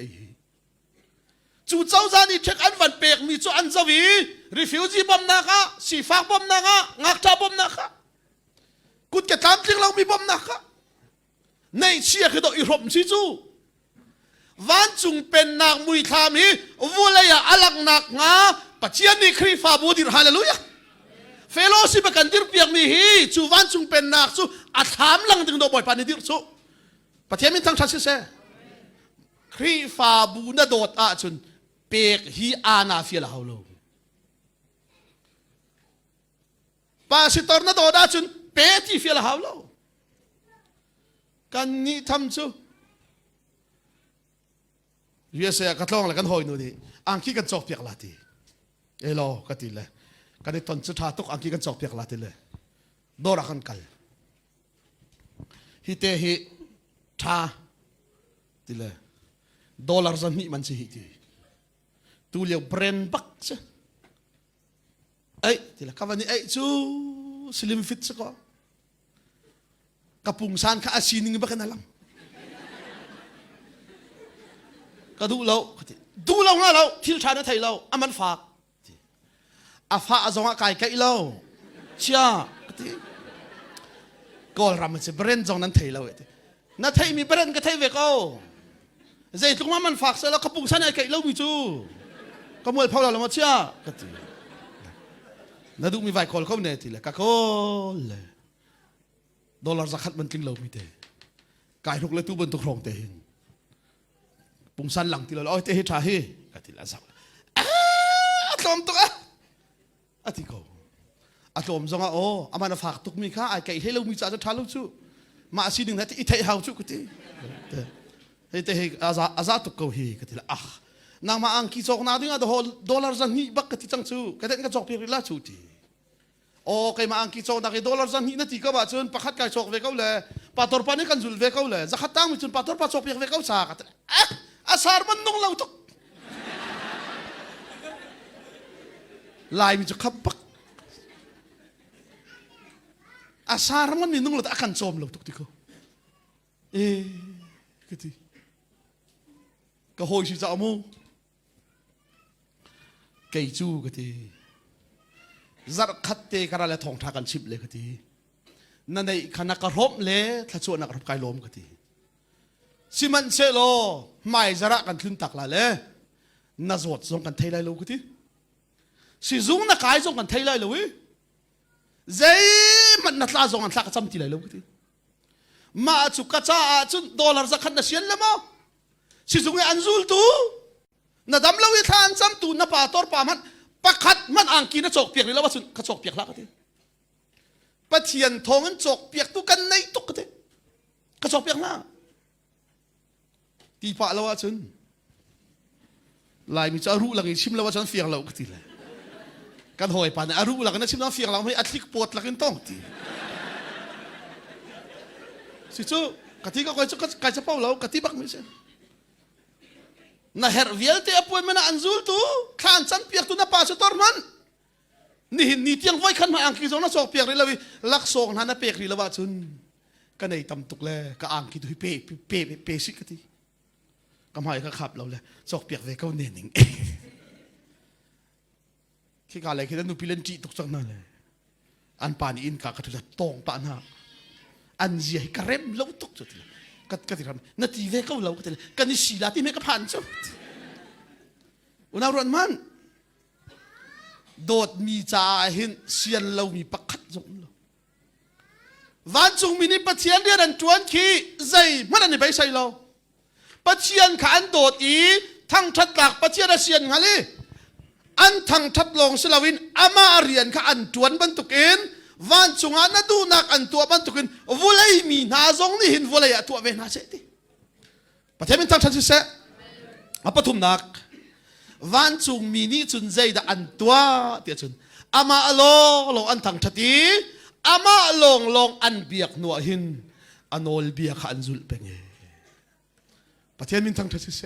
จู่เจ้าจะนี่เช็คอันวันเป็กมีจู่อันสวีรีฟิวจีบอมนะคะสีฟ้าบอมนะคะงักจ้าบอมนะคะกุดแกตามจริงเรามีบอมนะคะในเชียร์คือตัวอิรมสิจู่วันจุงเป็นนักมวยทามีวัวเลยอลังนักงาปัจเจียนี่ครีฟาบูดิร์ฮาเลลูยาเฟโลสิบกันดิร์เปียกมีฮีจู่วันจุงเป็นนักจู่อัฐามลังดึงดอกบอยปานิดิร์จู่ปัจเจียมินทั้งชัดเสครีฟาบูนโดดอาจุนเปียกฮีอานาฟิลาฮาวโลปาสิตอร์นโดดอาจุนเปียที่ฟิลาฮาวโลกันนี่ทำจู่เวียเสียกัดลองเลยกันหอยนู่นดิอังคีกันจอกเปียกลาตีเอโลกัดตีเลยกันในตอนสุดท้ายตุกอังคีกันจอกเปียกลาตีเลยโดรักันกัลฮิเตฮิชาตีเลยดอลลาร์จะมีมันสิฮิตีตูเลี้ยวเบรนบักซะเอ้ยตีเลยคำวันนี้เอ้ยจูสลิมฟิตซะก็กระปุงซานข้าอาชีนิงบักกันนั่นละก็ดูเราง่ะเราที่ชาติไทยเราอามันฝากอาฟ้าอาจงอาไก่ไก่เราเชีย กอลรามันจะเบรนจงนั้นเทเราเอนั่นเทมีเบรนก็เทเวกเอาใจตรงมันฝากเสร็จแล้วกระปุกฉันไอ้ไก่เล่ามีจูก็มวยพอเรามาเชื่อก็ตีนั่นดูมีไวคอลเขาเนี่ยทีละก็คอลเลยดอลลาร์สักขัดมันกินเราไม่ได้กายทุกเลยตู้บนตุกครองเตหินปุงสันหลังทีละอ๋อเตหิชาเฮก็ทีละสักอัตลมตุกอัติโกอัตลมจงอ่ะโอ้อามันฝากตุกมีข้าไอ้ไก่ให้เรามีจ่าจะทาลูกจูมาสิหนึ่งนาทีไทยเฮาจูก็ตีเฮ้ยแต่เฮ้อาซาตุกเขาเฮก็ทีละนางมาอังกีจอกนาดึงอ่ะดอลลาร์จันนี่บักก็ที่จังจูก็เด็นก็จอกเพียงละจูตีโอ้ใครมาอังกีจอกนาดอลลาร์จันนี่นาทีก็บ่จนปักขัดไก่จอกเวก้าเลยปัตตอร์ปานี่กันจุลเวก้าเลยจะขัดตั้งมีจนปัตตอร์ปาจอกเพียงเวก้าสาก็อาสารมันนงเราตุกลายมีจะขับปักอาสารมันมีนุ่งเราแต่อาการโจมเราตุกติโกก็ที่ก็โหยสิจะเอามูไก่จูก็ที่จัดขัดเตะกระไรทองทากันชิบเลยก็ที่นั่นในขณะกระทบเลยถ้าชวนนักรบไก่ล้มก็ที่สิมันเชโลไม่จะรักกันขึ้นตักละเลยน่าสดส่งกันเทไรลูกก็ที่สิจุงนักไก่ส่งกันเทไรลูกใจมันนัดลาส่งกันสักจำทีไรลูกก็ที่มาจุกกระจ้าจุนดอลลาร์สักขันน่ะเสียนละมั้งสิจุงอันซูลตูน่ะดำเลวิธานซ้ำตูน่ะป่าตอร์ป่ามันปักขัดมันอ่างกินน่ะจกเปียกเลยแล้วว่าสุนกระจกเปียกละก็ที่ปะเทียนทองนั้นจกเปียกตุกันในตุกก็ที่กระจกเปียกละตีป่าแล้วว่าสุนลายมีจะรู้หลังชิมแล้วว่าฉันเฟียงเราก็ที่เลยกันหอยป่านเนี่ยรู้หลังนั้นชิมแล้วเฟียงเราไม่อัดลิกปวดหลังต้องที่สิจูกะทิก็คอยจะกะจะเป้าเรากะทิบักไม่ใช่น่าเฮร์เวลเตะป่วยมันอันซูลตูข้านฉันเปียกตัวน่าป่าสุดตอร์มันนี่เตียงไว้ขันมาอังกีจงน่าสอกเปียกเลยละวิลักสอกนั้นน่าเปียกเลยละว่าจุนกันในตำตุกเลยก็อังกีตัวเปสิกะทิก็ไม่ก็ขับเราเลยสอกเปียกเลยก็เน้นหนึ่งที่การอะไรคิดว่าหนูพิเลนจีตุกจังนั่นเลยอันปานีอินกากระตุ้นตองปานาอันเจียกระเร็มเล่าตุกจุดเลยก็ที่ทำนาทีเวก้าเล่าก็ที่กันนี่สีลาที่ไม่กระพันจุดอุณหภูมิมันโดดมีจ่าเห็นเสียนเรามีปักขัดจงเราวันจงมีนี่ปัจเจียนเรียนจวนขี้ใจมันอันนี้ไปใส่เราปัจเจียนขันโดดอีทั้งชัดหลักปัจเจียนเสียนฮะลี่อันทั้งชัดลงสลาวินอามาเรียนขันจวนบรรทุกเองวันจงอันนั้นดูนักอันตัวบรรทุกินวุเลยมีนาจงนี่เห็นวุเลยตัวเวน่าเสติประเทศมันตั้งชัดเสอปฐุมนักวันจงมีนี่จุนใจดอันตัวเตียจุนอามาลงอันทั้งชัดทีอามาลงอันเบียกนัวหินอันโอลเบียกอันจุลเป็นไงประเทศมันตั้งชัดเส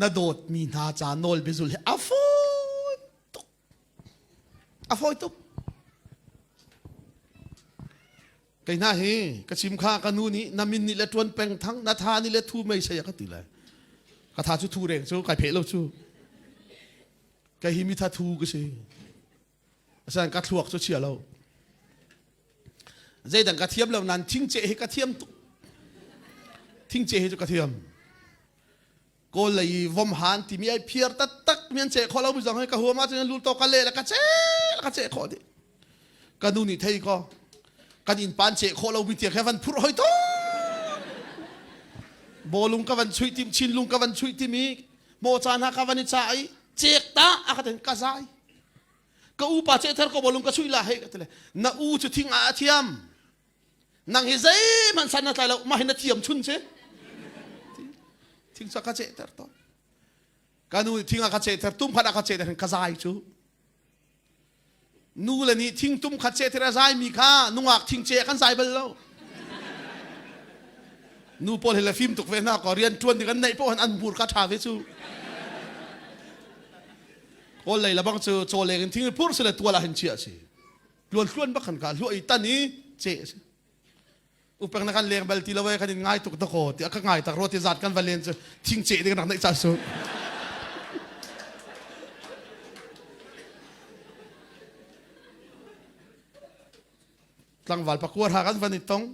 นาโดดมีนาจานโอลเบจุลอาฟอยตุไก่หน้าเฮกระชิมข้ากันนู่นนี่นามินนี่ละจวนแปงทั้งนาธานี่ละทูไม่ใช่ก็ติเลยกระทาชูทูเร่งชูไก่เพลเราชูไก่หิมิทาทูก็ใช่อาจารย์กระทวกชูเชียเราใจดังกระเทียมเรานั้นทิ้งเจให้กระเทียมตุทิ้งเจให้จุกระเทียมก็เลยวอมหันที่มีไอเพียร์ตักมีอันเจขอเราบุษให้กระหัวมาจนลูโตกันเลยแล้วก็เจขอดิกันนู่นนี่เท่ก็กันอินปานเจโคเราวิเทียแค่วันพูดหอยตัวโบลุงกับวันช่วยทีมชินลุงกับวันช่วยทีมีโมจานากับวันนิสัยเจกตาอากันกระจายก็อุปาเจเธอก็โบลุงก็ช่วยละให้กันเลยน่าอูจะทิ้งอาเทียมนางเฮเซมันสันนัดแล้วมาเห็นเทียมชุนเชทิ้งสักเจเธอต่อการนู่นทิ้งอาเจเธอตุ้มพัดอาเจเธอกระจายชูนู่นเลยนี่ทิ้งตุ้มขัดเจเทระใจมีค่านุ่งอักทิ้งเจกันใจเบลล์นู่นพอเห็นฟิล์มตกเวน่าก็เรียนชวนกันในพวกอันบูรคาชาเวชูคนเลยละบางเจอโจเลกันทิ้งพูดเสร็จตัวละเห็นเชียสิล้วนบักขันกันล้วนอีตันนี้เจอุปกรณ์การเลี้ยงเบลตีละเวกันง่ายตุกตะโกที่ก็ง่ายแต่รถที่จัดกันวันเรียนทิ้งเจดีกันหนักในจ่าสู tlang wal pakuar hakan van itong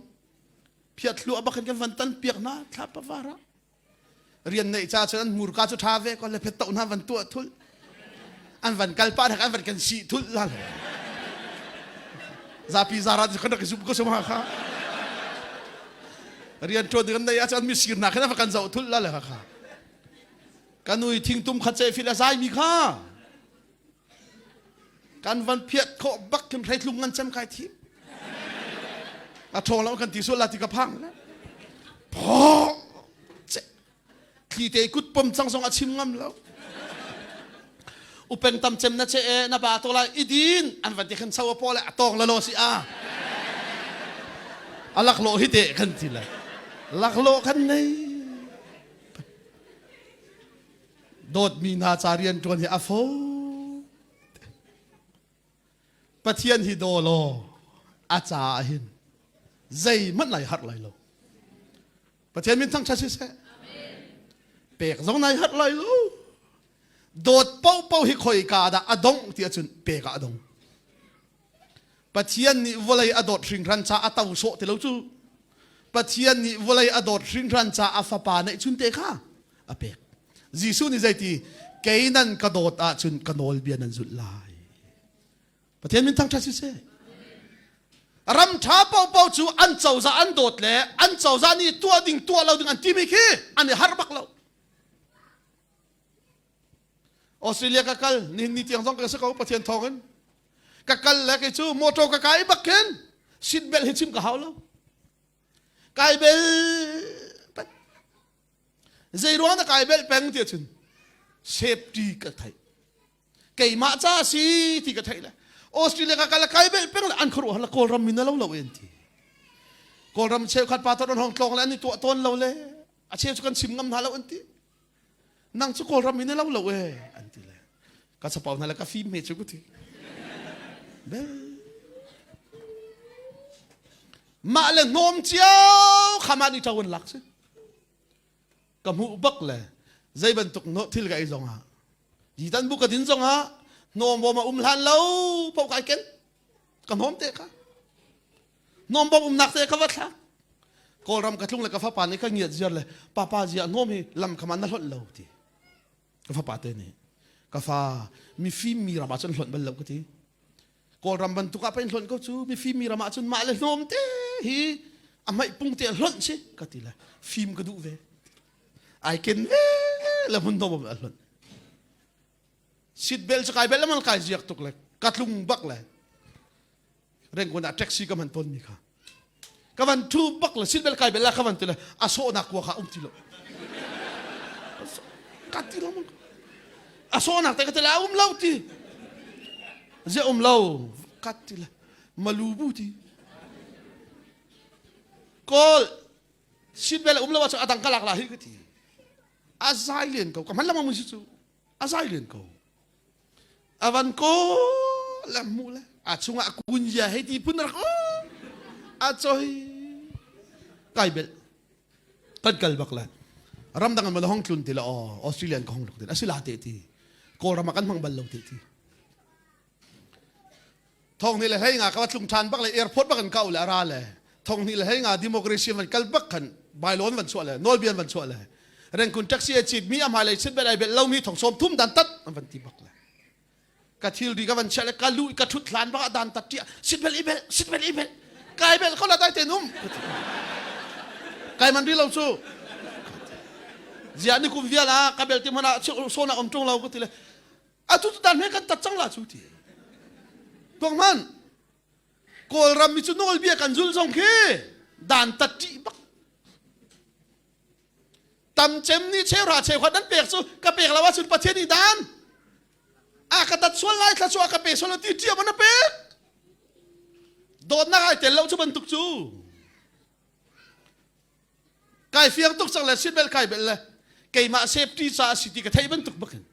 phiat lu abakan kan van tan piak na thapa vara rian nei cha chan murka chu thave ko le phet to na van tu thul an van kalpa an van kan si thul la zapi zara kan ka sub ko sama kha rian to de kan nei chan mi sir na kan kan zau thul la la kha kanui thing tum khat che fila sai mi kha kan van phiat kho bak kan thai lung ngan cham kai thi a thong lo kan ti so la ti ka phang la pho che khi te kut pom chang song a chim ngam lo upeng tam chem na che na ba to la idin an van ti khan saw po la tong la lo si a alak lo hi te kan ti la lak lo kan nei dot mi na charian ton hi a pho pathian hi do lo a cha hin dây mất lại hất lại lâu, và thiên minh thăng cha sẽ, bẹc giống này hất lại lâu, đột bao bao hi khơi cả đã adong thì chun bẹc cả adong, và thiên ni vô lại adot sinh ran cha atau so thì lâu chu, và thiên ni vô lại adot sinh ran cha afapa này chun tê kha, a bẹc, Giêsu ni dạy thì cái nan cả đột chun kanol bian nan zut lại, và thiên minh thăng cha sẽ ram cha pau pau chu an chau za an dot le an chau za ni tua ding lo ding an ti mi khi an har bak lo Australia ka kal ni tiang jong ka sa ko pathian thongen ka kal le ke chu moto ka kai bak ken seat belt hi chim ka haw lo kai bel zai ro na kai bel peng ti chun safety ka thai kai ma cha si ti ka thai la Australia ka kala kai bel peng an khru hala kol ram min lo lo enti kol ram cheu khat pa ton hong tlong la ni to ton lo le a cheu chu kan sim ngam na lo enti nang chu kol ram min lo lo e anti le ka sa pau na la ka fi me chu ku ti be ma le nom chiao khama ni tawon lak se ka mu bak le zai ban tuk no thil ga i zong ha ji dan bu ka din zong ha nom bo ma lan lâu pau kai ken ka nom te ka nom bo nak te ka wat la kol ram ka tlung le ka fa pa ni ka ngiat zer le papa ji nom hi lam khaman na hlot lo ti ka fa pa te ni ka fa mi fi mi ra ba chon hlot bal lo ko ti kol ram ban tu ka pen hlot ko chu mi fi mi ra ma chun ma le nom te hi amai pung te hlot chi ka ti la film ka du ve ai ken la hun do bo hlot seat belt kai bel man kai jiak tuk le katlung bak le reng ko na taxi ka man ton ni kha ka van thu bak le seat belt kai bel la ka van tu le aso na ko kha ti lo ka ti lo aso na te ka te la lo ti ze lo ka ti le malubu ti kol seat belt lo wa atang kalak la hi ka ti azailen ko ka man la mo si chu azailen ko avan ko la mula achunga kunja heti punar ko achoy kaibel kad kal bakla ramdangan mo hong tlun tila Australian ko hong lok din asila te ti ko ramakan mang ballo te ti thong ni le hay nga ka tlung chan bak le airport bakan ka ula ara le thong ni le hay nga democracy man kal bakkan bailon man so le nolbian man so le ren kun taxi chit mi am halai sit belai bel lo mi thong som thum dan tat an ti bakla ka thil di ka van chale ka lu ka thut lan ba dan tat tia sit bel ibel kai bel ko la dai te num kai man ri lo chu zia ni kum via la ka bel ti mana so na om tong lo ko ti le a tu dan me kan tat chang la chu ti tong man kol ram mi chu nol bia kan zul song ke dan tat ti bak tam chem ni cheu ra cheu khat dan pek chu ka pek la wa chu pathian ni dan akatat sual lai tla chu akape solo ti tia mana pe dot na kai tel lo chu ban tuk chu kai fiang tuk sang la sit bel kai bel la kai ma safety sa city ka thai ban tuk bakan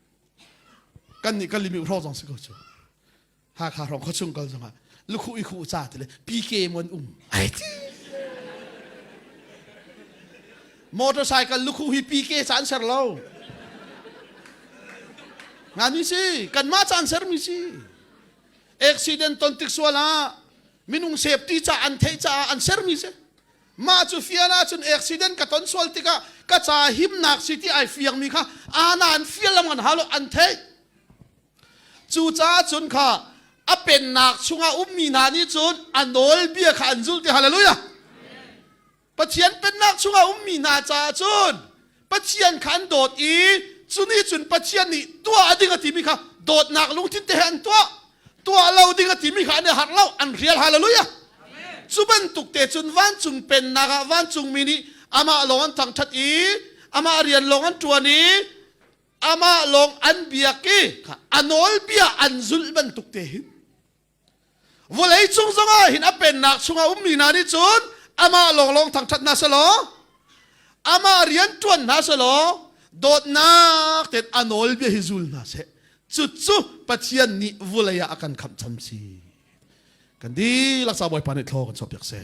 kan ni kan limi ro jong se ko chu ha kha rong kho chung kal jong ha lu khu i khu cha te le pk mon ai ti motorcycle lu khu hi pk san ser lo ngani si kan ma chan ser mi si accident ton tik swala minung safety cha an thei cha an sermi se ma chu fiana chun accident ka ton sol tika ka cha him nak city ai fiang mi kha ana an fialam an halo an thei chu cha chun kha a pen nak chunga ummi na ni chun anol bia kha anjul ti hallelujah pathian pen nak chunga ummi na cha chun pathian khan dot i chuni chun pathian ni tua adinga ti mi kha dot nak lung tin te han tua lo dinga ti mi kha ne har lo an real hallelujah chuban tuk te chun van chung pen naga van chung mini ama longan thang that i ama rian longan tuani ama long an biaki anol bia anzul ban tuk te hin volei chung zonga hin a pen nak chunga ummi na ni chun ama long thang that na salo ama rian tuan na salo dot nak te anol bia hizul na se chu pathian ni volaya akan kham cham si kan di laksa boy panit thlo kan sop yak se